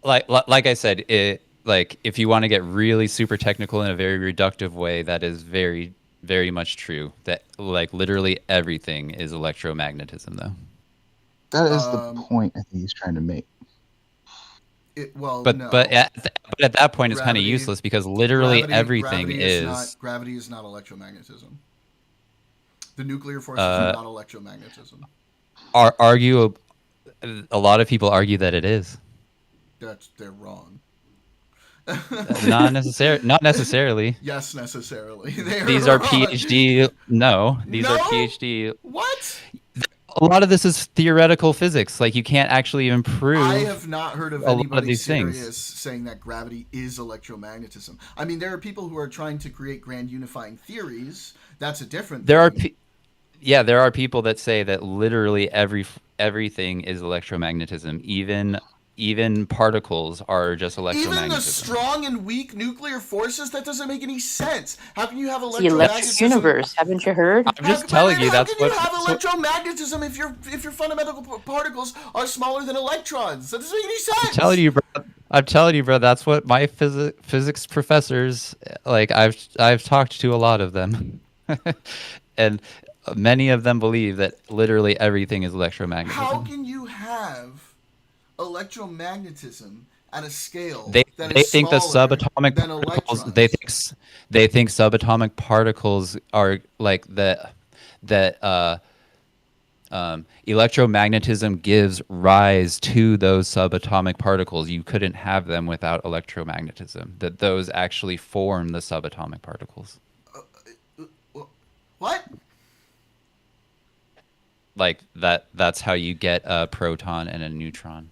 Like I said, like if you want to get really super technical in a very reductive way, that is very very much true. That like literally everything is electromagnetism though. that is the point I think he's trying to make. But No. but at that point it's kind of Gravity- useless because literally everything gravity is gravity is not electromagnetism. The nuclear forces are not electromagnetism. argue. A lot of people argue that it is. They're wrong. Not necessarily. Yes, necessarily. These are PhD. No, these are No? PhD. What? A lot of this is theoretical physics. Like you can't actually even prove. I have not heard of a lot of anybody these things. serious saying that gravity is electromagnetism. I mean, there are people who are trying to create grand unifying theories. That's a different There are, thing. there are people that say that literally everything is electromagnetism. Even even particles are just Even the electromagnetism. strong and weak nuclear forces, that doesn't make any sense. How can you have It's the electric electromagnetism? universe. Haven't you heard? I'm just telling you How that's can you what. have that's what- electromagnetism if your fundamental particles are smaller than electrons? That doesn't make any sense. I'm telling you, bro. I'm telling you, bro. That's what my physics professors like. I've talked to a lot of them, and many of them believe that literally everything is electromagnetism. How can you have electromagnetism at a scale They that they is think the smaller subatomic than particles. electrons? They think subatomic particles are like that. Electromagnetism gives rise to those subatomic particles. You couldn't have them without electromagnetism. That those actually form the subatomic particles. What? Like that's how you get a proton and a neutron.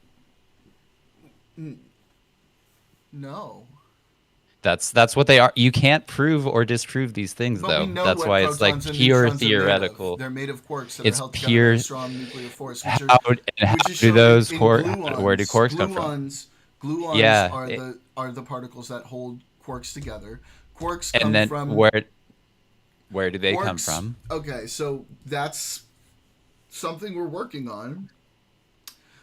No. That's what they are. You can't prove or disprove these things, But though. we know That's what why it's like protons and pure neutrons are made of. theoretical. They're made of quarks that It's are held together by pure- a strong nuclear force. Which How, are, and how which is do shown those in quarks? Where do quarks come from? Gluons Yeah, are the particles that hold quarks together. Quarks come And then from where do they come quarks- from? Okay, so that's something we're working on.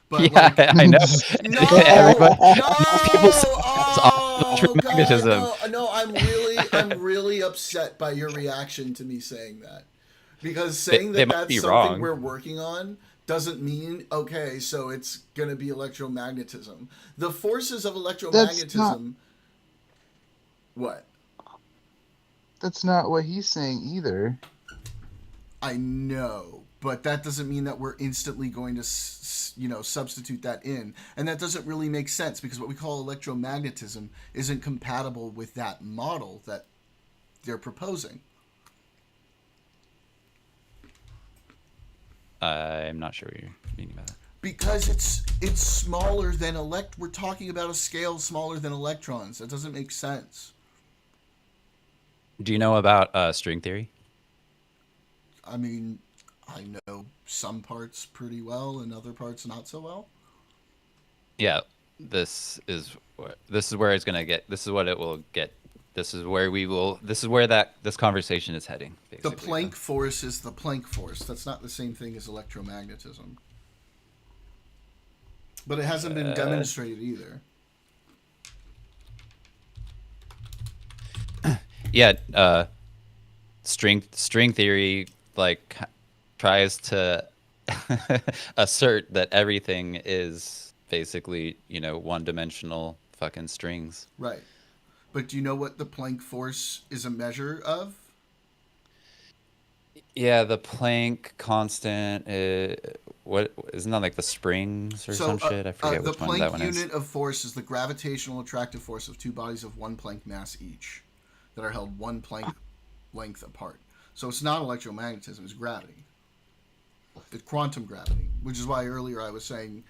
But Yeah, I know. no, Everybody, no, people say it's all electromagnetism. no, I'm really upset by your reaction to me saying that, because saying they that might that's be something wrong. we're working on doesn't mean okay, so it's gonna be electromagnetism. The forces of electromagnetism. What? That's not what he's saying either. I know, but that doesn't mean that we're instantly going to, substitute that in. And that doesn't really make sense, because what we call electromagnetism isn't compatible with that model that they're proposing. I'm not sure what you're meaning by that. Because it's smaller than we're talking about a scale smaller than electrons. That doesn't make sense. Do you know about string theory? I mean, I know some parts pretty well and other parts not so well. Yeah, this is where it's gonna get. This is what it will get. This is where we will. This is where this conversation is heading. The Basically. Planck force is the Planck force. That's not the same thing as electromagnetism. But it hasn't been demonstrated either. Yeah, string theory like tries to assert that everything is basically one-dimensional fucking strings. Right. But do you know what the Planck force is a measure of? Yeah, the Planck constant. What isn't that like the springs or some shit? I forget the which one that Planck one is. unit of force is the gravitational attractive force of two bodies of 1 Planck mass each, that are held 1 Planck length apart. So it's not electromagnetism; it's gravity. It's quantum gravity, which is why earlier I was saying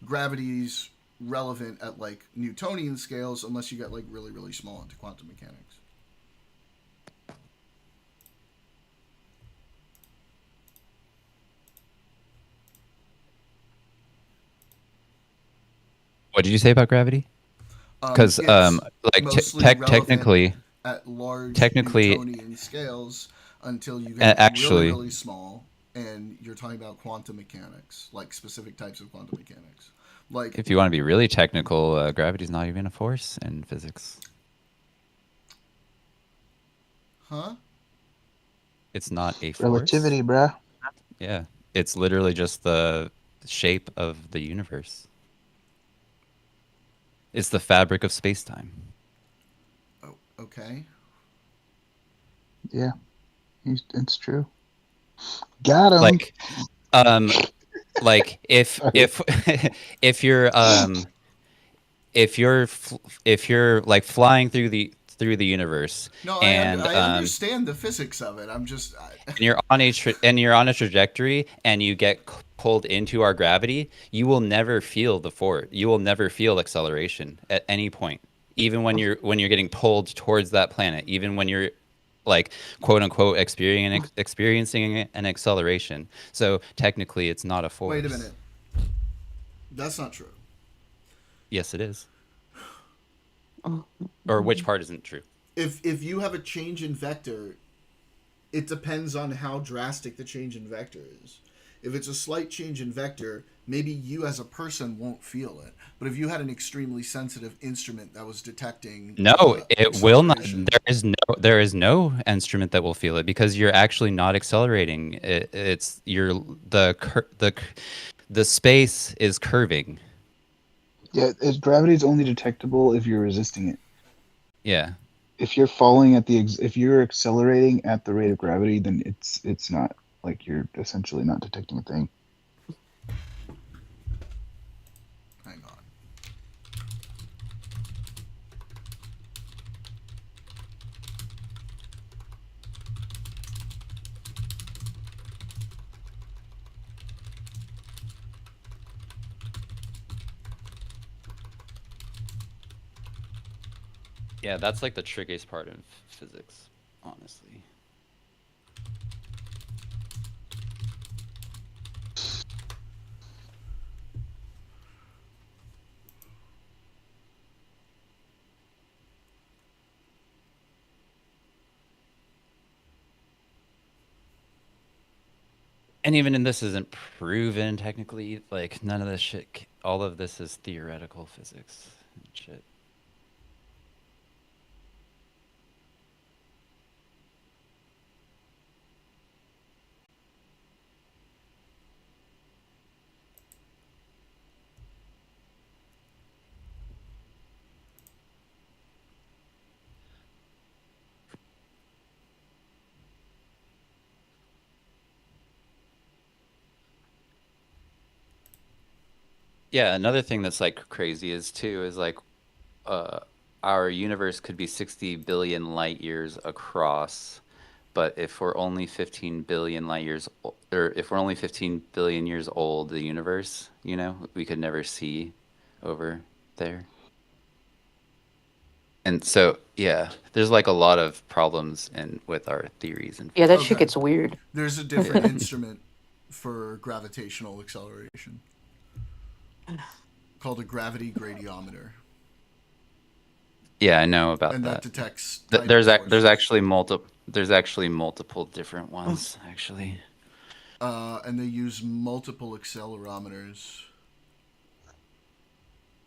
gravity's relevant at like Newtonian scales, unless you get like really, really small into quantum mechanics. What did you say about gravity? Because It's like mostly relevant technically, at large technically- Newtonian scales until you A- get actually- really, really small, and you're talking about quantum mechanics, like specific types of quantum mechanics. Like, if you want to be really technical, gravity's not even a force in physics. huh? It's not a force. Relativity, bruh. Yeah, it's literally just the shape of the universe. It's the fabric of space-time. Oh, okay. Yeah, it's true. Got him. Like if you're like flying through the universe No, and I understand the physics of it. I'm just and you're on a trajectory and you get pulled into our gravity, you will never feel the force. You will never feel acceleration at any point, even when you're getting pulled towards that planet, even when you're like quote unquote experiencing an acceleration. So technically, it's not a force. wait a minute. That's not true. Yes, it is. Oh. Or which part isn't true? If you have a change in vector, it depends on how drastic the change in vector is. If it's a slight change in vector, maybe you as a person won't feel it. But if you had an extremely sensitive instrument that was detecting No, it will not. acceleration- There is no instrument that will feel it because you're actually not accelerating. It's the space is curving. Yeah, gravity is only detectable if you're resisting it. Yeah. If you're falling at if you're accelerating at the rate of gravity, then it's not, like, you're essentially not detecting a thing. Hang on. Yeah, that's like the trickiest part of physics, honestly. And even in this isn't proven technically. Like none of this shit. All of this is theoretical physics and shit. Yeah, another thing that's like crazy is like uh our universe could be 60 billion light years across, but if we're only 15 billion light years or if we're only 15 billion years old, the universe, we could never see over there. And so, yeah, there's like a lot of problems with our theories and Yeah, that shit Okay. gets weird. There's a different instrument for gravitational acceleration called a gravity gradiometer. yeah, I know about And that that. detects There's tidal forces. actually multiple different ones actually. And they use multiple accelerometers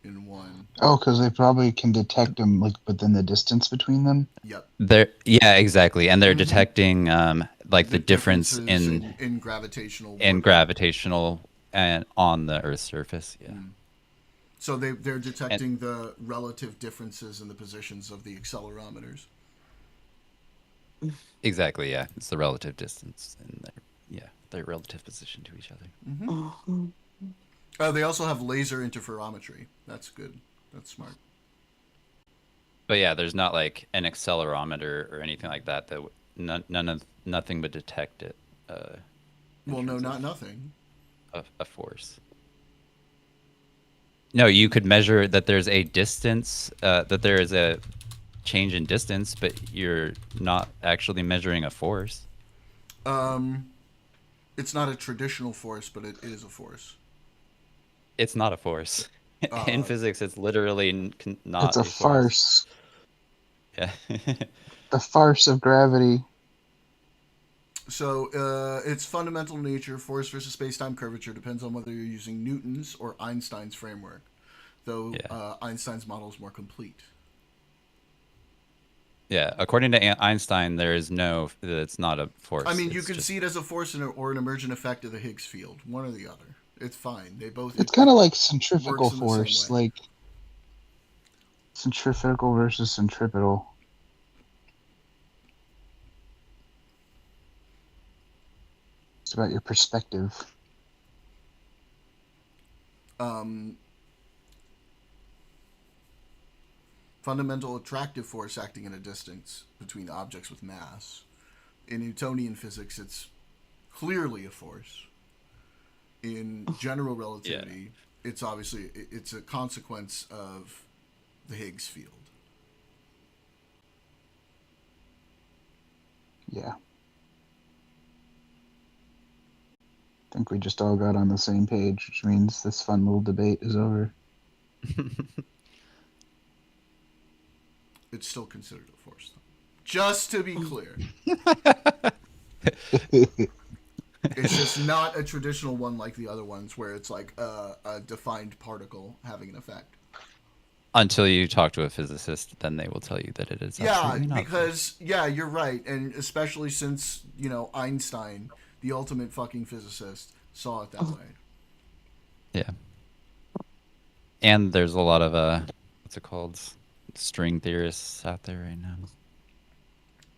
in one. Oh, because they probably can detect them, like, within the distance between them. Yep. Yeah, exactly, and they're Mhm. detecting like the difference differences in gravitational in warp. gravitational and on the Earth's surface. Yeah. So they're detecting the relative differences in the positions of the accelerometers. Exactly. Yeah, it's the relative distance and their relative position to each other. Mhm. They also have laser interferometry. That's good. That's smart. But yeah, there's not like an accelerometer or anything like that nothing would detect it. Well, no, terms not of nothing. a force. No, you could measure that there's a distance, that there is a change in distance, but you're not actually measuring a force. It's not a traditional force, but it is a force. It's not a force. In physics, it's literally not It's a a force. farce. Yeah. The farce of gravity. So its fundamental nature, force versus space-time curvature, depends on whether you're using Newton's or Einstein's framework, though Yeah. Einstein's model is more complete. Yeah, according to Einstein, it's not a force. I mean, you it's can just, see it as a force or an emergent effect of the Higgs field, one or the other. It's fine. They both. It's kind of like centrifugal works in the same force, way. like centrifugal versus centripetal. It's about your perspective. Fundamental attractive force acting at a distance between objects with mass. In Newtonian physics, it's clearly a force. In general relativity, it's obviously it's a consequence of the Higgs field. Yeah. I think we just all got on the same page, which means this fun little debate is over. It's still considered a force, though. Just to be clear. It's just not a traditional one like the other ones where it's like a defined particle having an effect. Until you talk to a physicist, then they will tell you that it is. Yeah, absolutely not. because you're right, and especially since Einstein, the ultimate fucking physicist, saw it that way. Yeah. And there's a lot of what's it called? String theorists out there right now.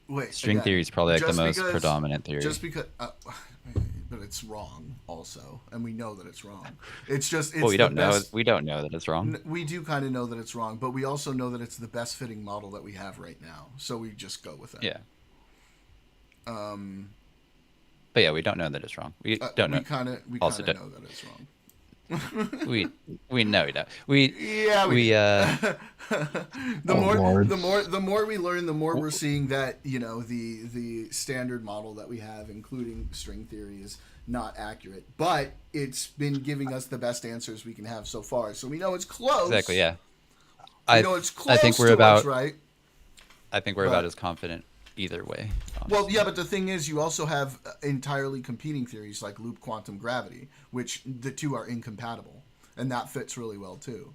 Wait, String again, theory is probably like the just most because- predominant theory. Just because, but it's wrong. Also, and we know that it's wrong. It's just it's well, we don't the know. best- We don't know that it's wrong. We do kind of know that it's wrong, but we also know that it's the best fitting model that we have right now. So we just go with it. Yeah. Um. But yeah, we don't know that it's wrong. We don't know. We kind of Also know don't- that it's wrong. we know we don't. We the Lord. more we learn, the more we're seeing that the standard model that we have, including string theory, is not accurate. But it's been giving us the best answers we can have so far, so we know it's close. exactly, yeah. We know it's close. I think we're to about what's right. I think we're But- about as confident either way. Well, honestly. yeah, but the thing is, you also have entirely competing theories like loop quantum gravity, which the two are incompatible, and that fits really well too.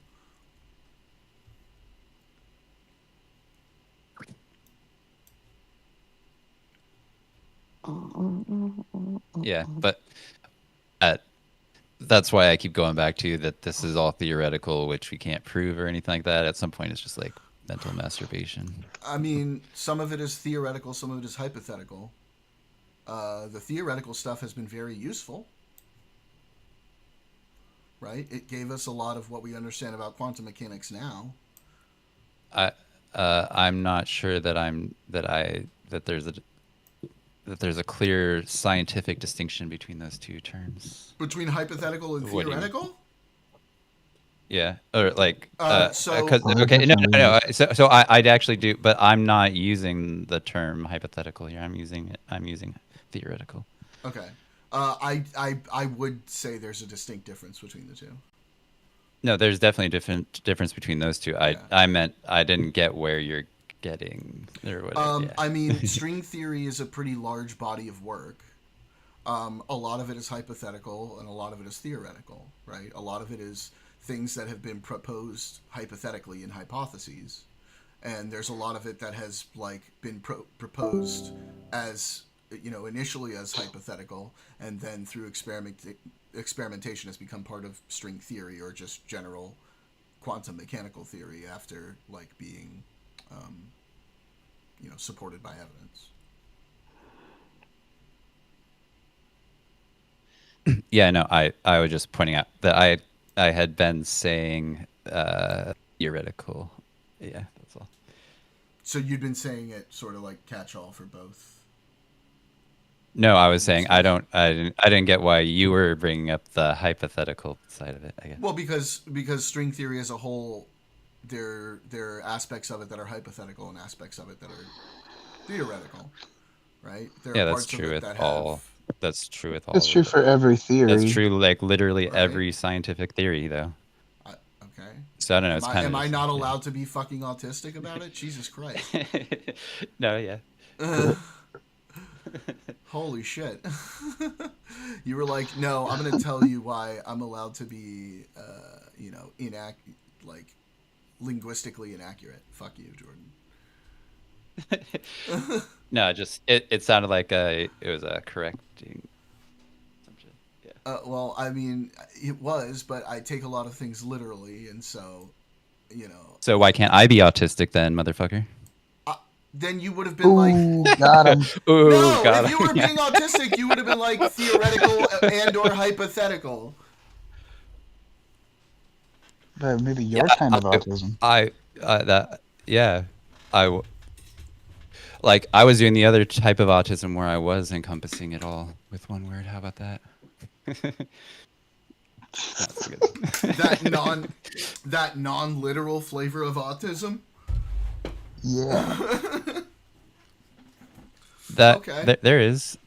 Yeah, but that's why I keep going back to that this is all theoretical, which we can't prove or anything like that. At some point, it's just like mental masturbation. I mean, some of it is theoretical, some of it is hypothetical. The theoretical stuff has been very useful, right? It gave us a lot of what we understand about quantum mechanics now. I'm not sure that there's a clear scientific distinction between those two terms. Between hypothetical and What do you mean? theoretical? Yeah, or like, so- 'cause- okay, no. So I'd actually do, but I'm not using the term hypothetical here. I'm using theoretical. Okay. I would say there's a distinct difference between the two. No, there's definitely a difference between those two. I meant I didn't get where you're getting or whatever. Yeah. I mean, string theory is a pretty large body of work. A lot of it is hypothetical and a lot of it is theoretical, right? A lot of it is things that have been proposed hypothetically in hypotheses. And there's a lot of it that has been proposed as, initially as hypothetical, and then through experimentation has become part of string theory or just general quantum mechanical theory after being supported by evidence. Yeah, no, I was just pointing out that I had been saying theoretical. Yeah, that's all. So you'd been saying it sort of like catch-all for both. No, I was saying I didn't get why you were bringing up the hypothetical side of it, I guess. Well, because string theory as a whole, there are aspects of it that are hypothetical and aspects of it that are theoretical, right? There Yeah, are that's parts of true it with that all. have- That's true with all. That's of true it. for every theory. That's true, like literally Right. every scientific theory, though. Okay. So I don't know. It's Am I not yeah. allowed to be fucking autistic about it? Jesus Christ. No, yeah. Holy shit. You were like, no, I'm going to tell you why I'm allowed to be, linguistically inaccurate. Fuck you, Jordan. No, just it sounded like it was a correcting. Some shit. Yeah. Well, I mean, it was, but I take a lot of things literally, and so, So why can't I be autistic then, motherfucker? then you would have been like, Ooh, got him. Ooh, no, God. if you were being autistic, you would have been like theoretical and or hypothetical. But maybe your Yeah, kind of autism. I was doing the other type of autism where I was encompassing it all with one word. How about that? That's good. that non-literal flavor of autism. Yeah. That Okay. there is.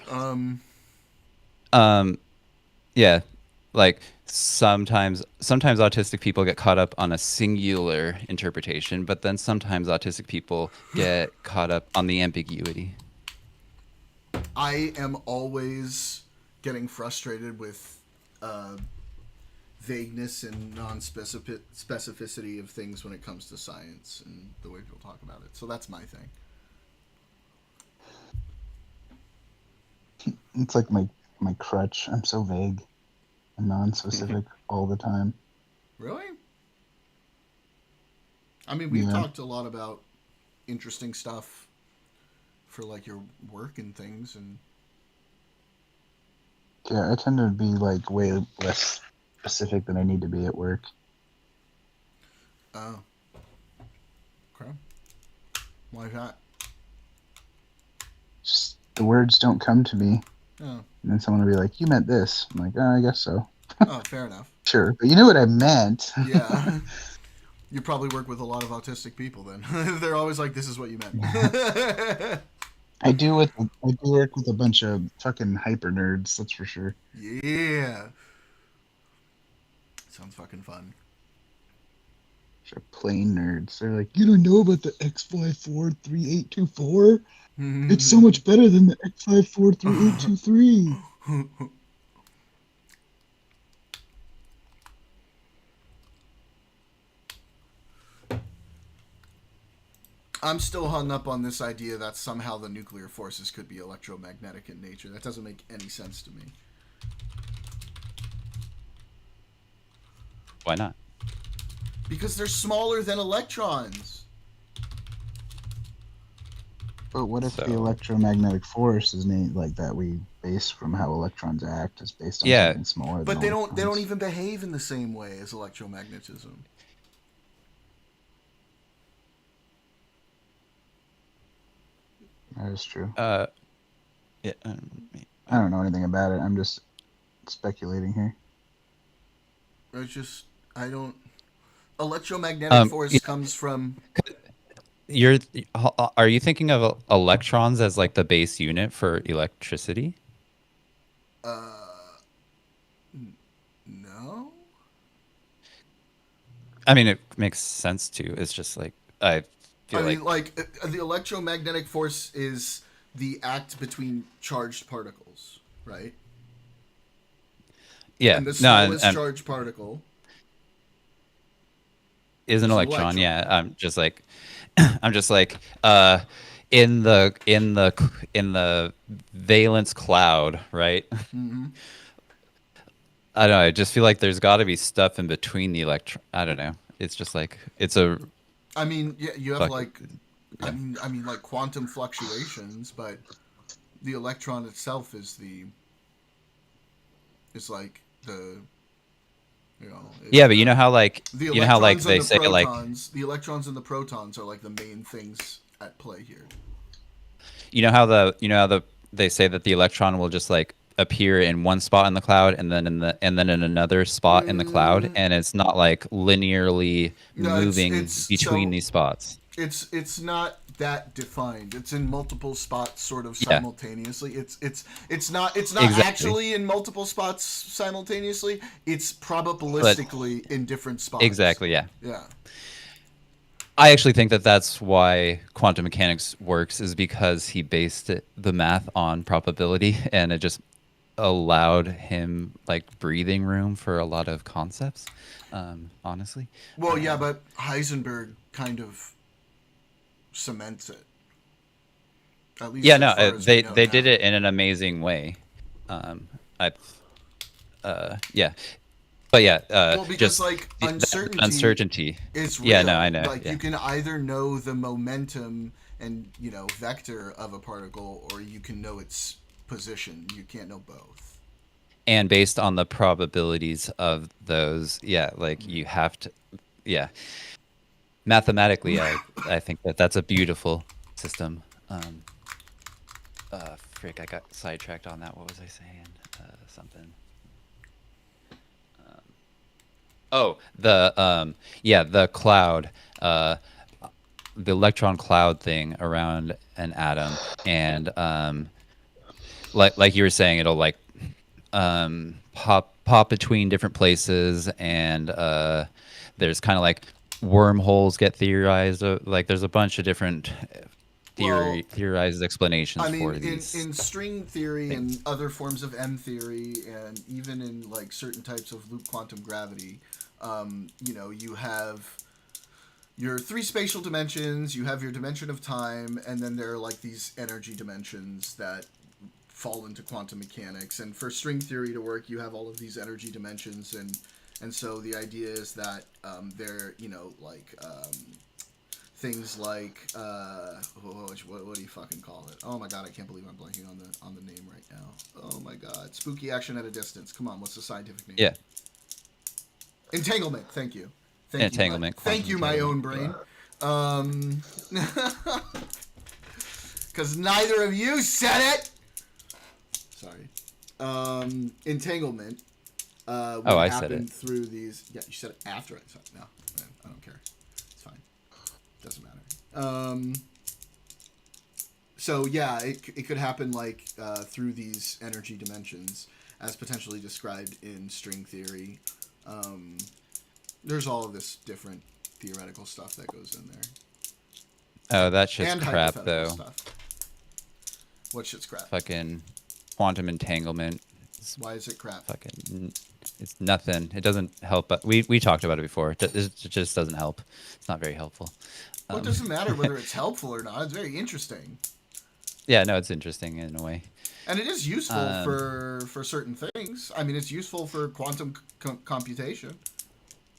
Um, Yeah, like sometimes autistic people get caught up on a singular interpretation, but then sometimes autistic people get caught up on the ambiguity. I am always getting frustrated with vagueness and non-specificity of things when it comes to science and the way people talk about it. So that's my thing. It's like my crutch. I'm so vague and non-specific all the time. Really? I mean, we've Yeah. talked a lot about interesting stuff for like your work and things, and Yeah, I tend to be like way less specific than I need to be at work. oh, okay. Why that? Just the words don't come to me, Oh, and then someone will be like, "You meant this." I'm like, "Oh, I guess so." oh, fair enough. Sure, but you know what I meant. Yeah. You probably work with a lot of autistic people then. They're always like, this is what you meant. I do work with a bunch of fucking hyper nerds, that's for sure. Yeah. Sounds fucking fun. Sure, plain nerds. They're like, you don't know about the X543824? It's so much better than the X543823. I'm still hung up on this idea that somehow the nuclear forces could be electromagnetic in nature. That doesn't make any sense to me. Why not? Because they're smaller than electrons. But what if So- the electromagnetic force is named like that we base from how electrons act is based on Yeah. something smaller But than they don't electrons? even behave in the same way as electromagnetism. That is true. Yeah. I don't know anything about it. I'm just speculating here. It's just electromagnetic force yeah. comes from Are you thinking of electrons as like the base unit for electricity? no? I mean, it makes sense too. It's just like I feel I like mean, like the electromagnetic force is the act between charged particles, right? yeah, And the no, smallest and charged particle. is an It's an electron. electron. Yeah, I'm just like, in the valence cloud, right? Mm-hmm. I don't know. I just feel like there's got to be stuff in between the electron. I don't know. It's just like it's a I mean, yeah, you have Fuck. like, I mean, like quantum fluctuations, but the electron itself is like the, yeah, but you know how like the you know how like electrons they and the say like protons, the electrons and the protons are like the main things at play here. you know how they say that the electron will just like appear in one spot in the cloud and then in another spot in the cloud, and it's not like linearly No, moving it's- between so- these spots. It's not that defined. It's in multiple spots, sort of Yeah. simultaneously. It's not Exactly. actually in multiple spots simultaneously. It's probabilistically in different spots. Exactly. Yeah. Yeah. I actually think that that's why quantum mechanics works, is because he based the math on probability, and it just allowed him like breathing room for a lot of concepts. Honestly, Well, yeah, but Heisenberg kind of cements it. At least yeah, as no, far as they we know did now. it in an amazing way. Yeah, but yeah, Well, because just like the uncertainty. is real. Yeah, no, I know. Like Yeah. you can either know the momentum and vector of a particle, or you can know its position. You can't know both. And based on the probabilities of those, yeah, like you have to, yeah. Mathematically, I think that's a beautiful system. Frick, I got sidetracked on that. What was I saying? Something. The cloud, the electron cloud thing around an atom, and like you were saying, it'll like pop between different places, and there's kind of like wormholes get theorized. Like there's a bunch of different theorized explanations I mean, for in these. string theory and other forms of M theory, and even in like certain types of loop quantum gravity, you know, you have your three spatial dimensions, you have your dimension of time, and then there are like these energy dimensions that fall into quantum mechanics. And for string theory to work, you have all of these energy dimensions, and so the idea is that they're, you know, like things like what do you fucking call it? Oh my god, I can't believe I'm blanking on the name right now. Oh my god, spooky action at a distance. Come on, what's the scientific name? Yeah. Entanglement. Thank you. Entanglement. Thank you, my own brain. Because neither of you said it. Sorry. Entanglement. I said it through these. Yeah, you said it after I said it. No, I don't care. It's fine. Doesn't matter. So yeah, it could happen like through these energy dimensions, as potentially described in string theory. There's all of this different theoretical stuff that goes in there. Oh, that shit's And crap hypothetical though. stuff. What shit's crap? Fucking quantum entanglement. Why is it crap? Fucking, it's nothing. It doesn't help. But we talked about it before. It just doesn't help. It's not very helpful. Well, it doesn't matter whether it's helpful or not. It's very interesting. Yeah, no, it's interesting in a way. And it is useful for certain things. I mean, it's useful for quantum computation.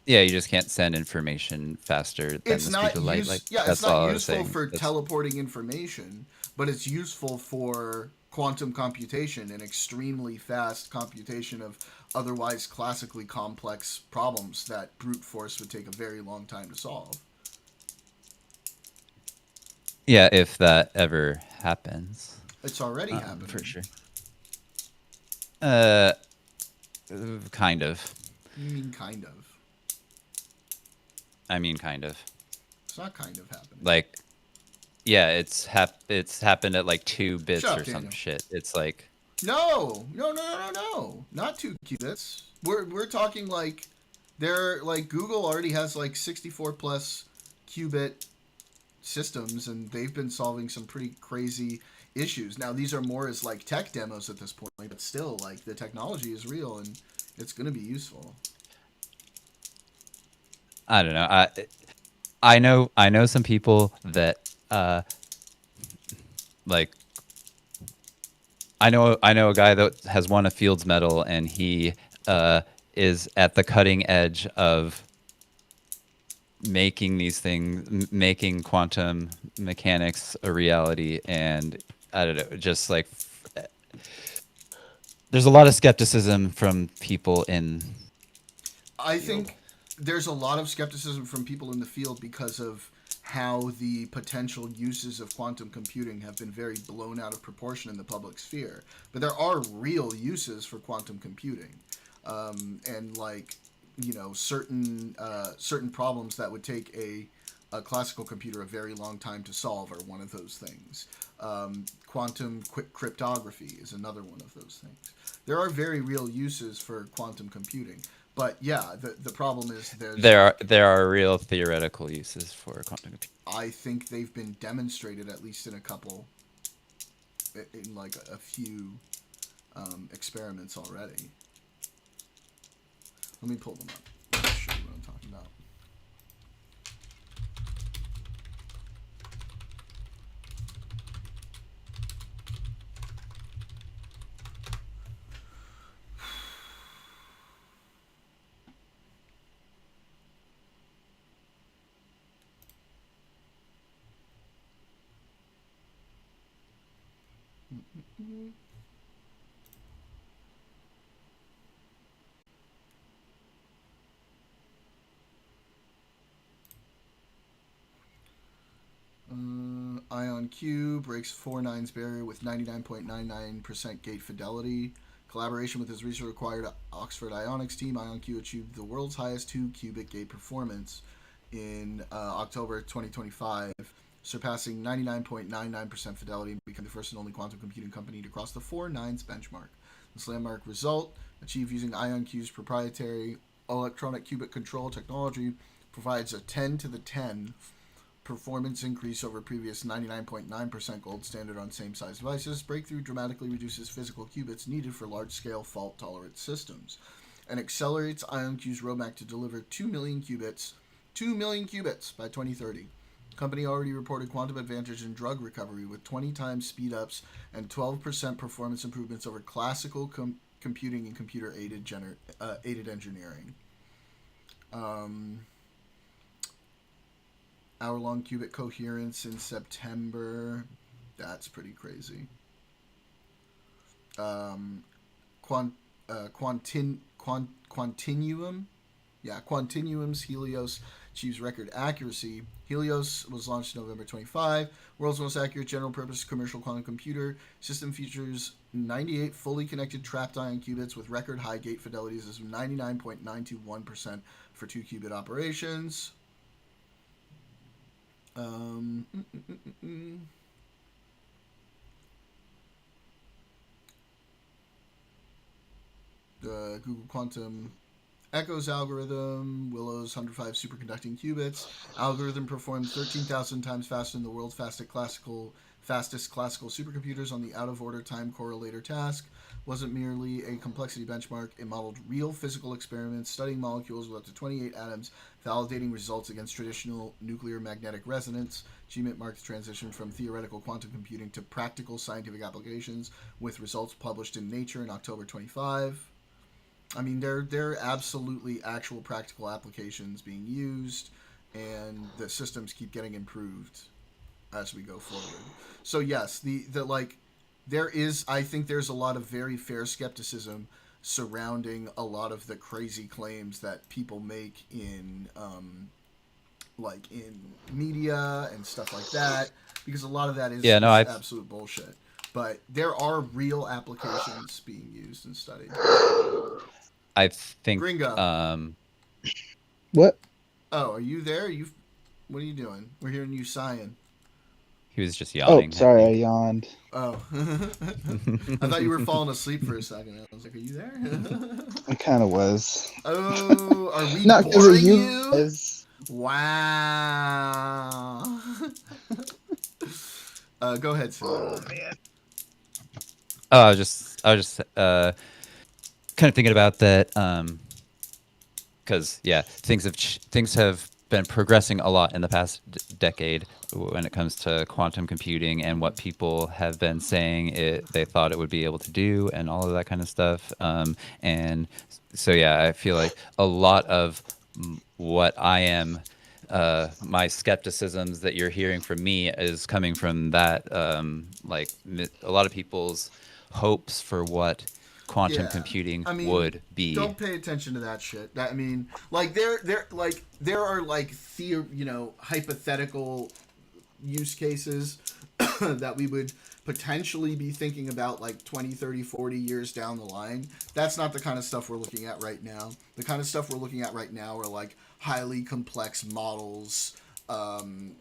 Yeah, you just can't send information faster than It's the not speed of light. Like, yeah, that's it's all not I was useful saying. for That's- teleporting information, but it's useful for quantum computation and extremely fast computation of otherwise classically complex problems that brute force would take a very long time to solve. Yeah, if that ever happens. It's already happening. For sure. Kind of. You mean kind of? I mean, kind of. It's not kind of happening. Like, yeah, it's happened at like 2 bits Shut up, or some Daniel. shit. It's like, No, not 2 qubits. We're talking like they're like Google already has like 64 plus qubit systems, and they've been solving some pretty crazy issues. Now these are more as like tech demos at this point, but still, like the technology is real and it's going to be useful. I don't know. I know some people that like I know a guy that has won a Fields Medal, and he is at the cutting edge of making these things, making quantum mechanics a reality. And I don't know, just like there's a lot of skepticism from people in. I think there's a lot of skepticism from people in the field because of how the potential uses of quantum computing have been very blown out of proportion in the public sphere. But there are real uses for quantum computing, and like, you know, certain problems that would take a classical computer a very long time to solve are one of those things. Quantum cryptography is another one of those things. There are very real uses for quantum computing. But yeah, the problem is there are real theoretical uses for quantum computing. I think they've been demonstrated at least in like a few experiments already. Let me pull them up. I'll show you what I'm talking about. IonQ breaks 4 nines barrier with 99.99% gate fidelity. Collaboration with his research required Oxford Ionics team, IonQ achieved the world's highest 2-qubit gate performance in October 2025, surpassing 99.99% fidelity and becoming the first and only quantum computing company to cross the 4 nines benchmark. This landmark result, achieved using IonQ's proprietary electronic qubit control technology, provides a 10 to the 10 performance increase over previous 99.9% gold standard on same-size devices. Breakthrough dramatically reduces physical qubits needed for large-scale fault-tolerant systems, and accelerates IonQ's roadmap to deliver 2 million qubits by 2030. The company already reported quantum advantage in drug recovery with 20 times speed-ups and 12% performance improvements over classical computing and computer-aided aided engineering. Hour-long qubit coherence in September. That's pretty crazy. Quantinuum. Yeah, Quantinuum's Helios achieves record accuracy. Helios was launched November 25. World's most accurate general-purpose commercial quantum computer. System features 98 fully connected trapped ion qubits with record high gate fidelities of 99.921% for 2-qubit operations. The Google Quantum Echoes algorithm, Willow's 105 superconducting qubits. Algorithm performed 13,000 times faster than the world's fastest classical supercomputers on the out-of-order time correlator task. Wasn't merely a complexity benchmark. It modeled real physical experiments, studying molecules with up to 28 atoms, validating results against traditional nuclear magnetic resonance. GMIT marked the transition from theoretical quantum computing to practical scientific applications, with results published in Nature in October 25. I mean, there are absolutely actual practical applications being used, and the systems keep getting improved as we go forward. So yes, I think there's a lot of very fair skepticism surrounding a lot of the crazy claims that people make in media and stuff like that, because a lot of that is absolute bullshit. But there are real applications being used and studied. I think. Gringo. What? Oh, are you there? What are you doing? We're hearing you sighing. He was just yawning. Oh, sorry, I yawned. Oh. I thought you were falling asleep for a second. I was like, are you there? I kind of was. Oh, are we Not because of boring you. you? Guys. Wow. Go ahead, Sam. Oh man. Oh, I was just kind of thinking about that, because things have been progressing a lot in the past decade when it comes to quantum computing and what people have been saying they thought it would be able to do and all of that kind of stuff. And so yeah, I feel like a lot of what I am, my skepticisms that you're hearing from me is coming from that, like a lot of people's hopes for what quantum computing would be. Don't pay attention to that shit. There are hypothetical use cases that we would potentially be thinking about like 20, 30, 40 years down the line. That's not the kind of stuff we're looking at right now. The kind of stuff we're looking at right now are like highly complex models, highly,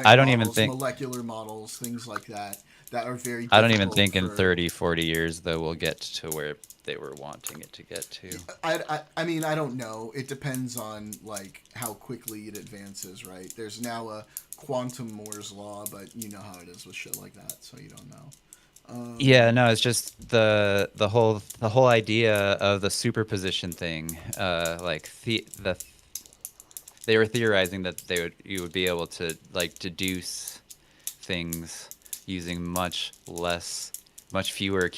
I don't even think molecular models, things like that are very. I don't even think in 30, 40 years though we'll get to where they were wanting it to get to. I mean, I don't know. It depends on like how quickly it advances, right? There's now a quantum Moore's law, but you know how it is with shit like that, so you don't know. Yeah, no, it's just the whole idea of the superposition thing. They were theorizing that you would be able to like deduce things using much fewer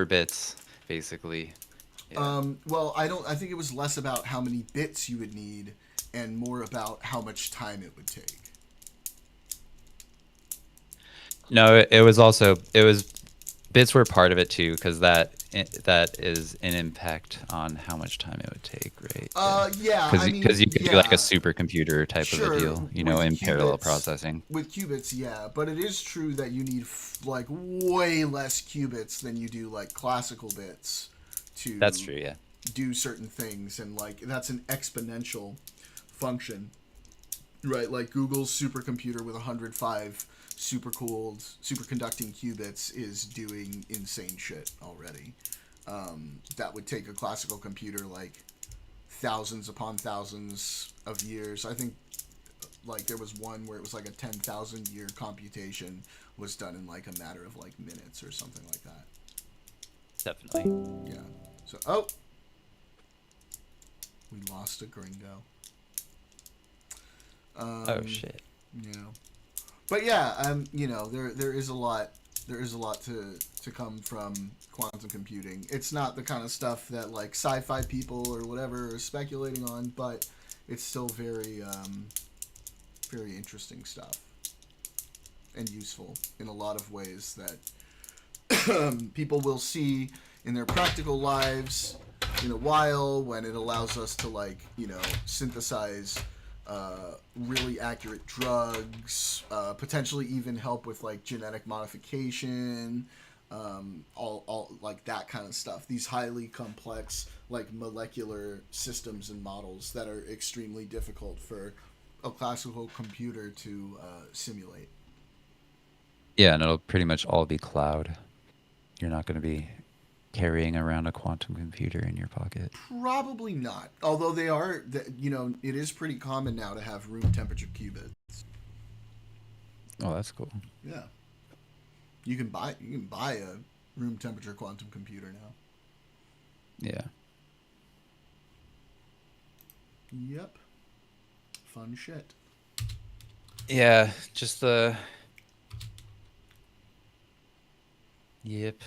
bits, basically. Yeah. Well, I think it was less about how many bits you would need and more about how much time it would take. No, bits were part of it too, because that is an impact on how much time it would take, right? Yeah. Because you could do like a supercomputer type of a deal, in parallel processing. With qubits, yeah, but it is true that you need like way less qubits than you do like classical bits to. That's true, yeah. Do certain things, and like that's an exponential function, right? Like Google's supercomputer with 105 superconducting qubits is doing insane shit already. That would take a classical computer like thousands upon thousands of years. I think like there was one where it was like a 10,000 year computation was done in like a matter of like minutes or something like that. Definitely. Yeah. So, we lost a gringo. Oh shit. Yeah. But yeah, you know, there is a lot to come from quantum computing. It's not the kind of stuff that like sci-fi people or whatever are speculating on, but it's still very very interesting stuff and useful in a lot of ways that people will see in their practical lives in a while, when it allows us to, like, you know, synthesize really accurate drugs, potentially even help with like genetic modification, all like that kind of stuff. These highly complex like molecular systems and models that are extremely difficult for a classical computer to simulate. Yeah, and it'll pretty much all be cloud. You're not going to be carrying around a quantum computer in your pocket. Probably not. Although they are, you know, it is pretty common now to have room temperature qubits. Oh, that's cool. Yeah. You can buy a room temperature quantum computer now. Yeah. Yep. Fun shit. Yeah, just the... Yep.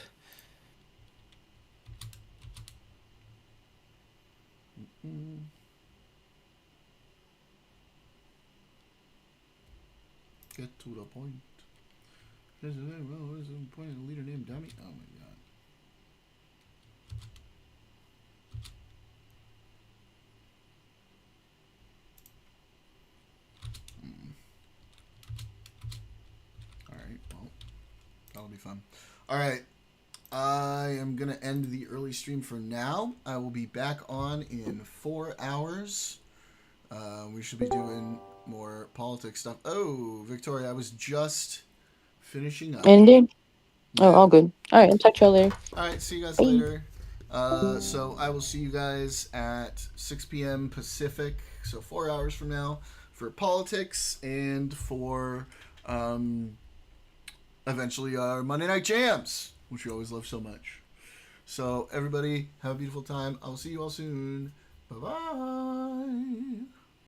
Get to the point. What is the point of the leader named Dummy? Oh my god. Alright, well, that'll be fun. Alright, I am going to end the early stream for now. I will be back on in 4 hours. We should be doing more politics stuff. Oh, Victoria, I was just finishing up. Indeed. Oh, Yeah. all good. All right, I'll talk to y'all later. All right, see you guys Bye. later. So I will see you guys at 6 p.m. Pacific, so 4 hours from now, for politics and for eventually our Monday Night Jams, which we always love so much. So everybody, have a beautiful time. I will see you all soon. Bye-bye.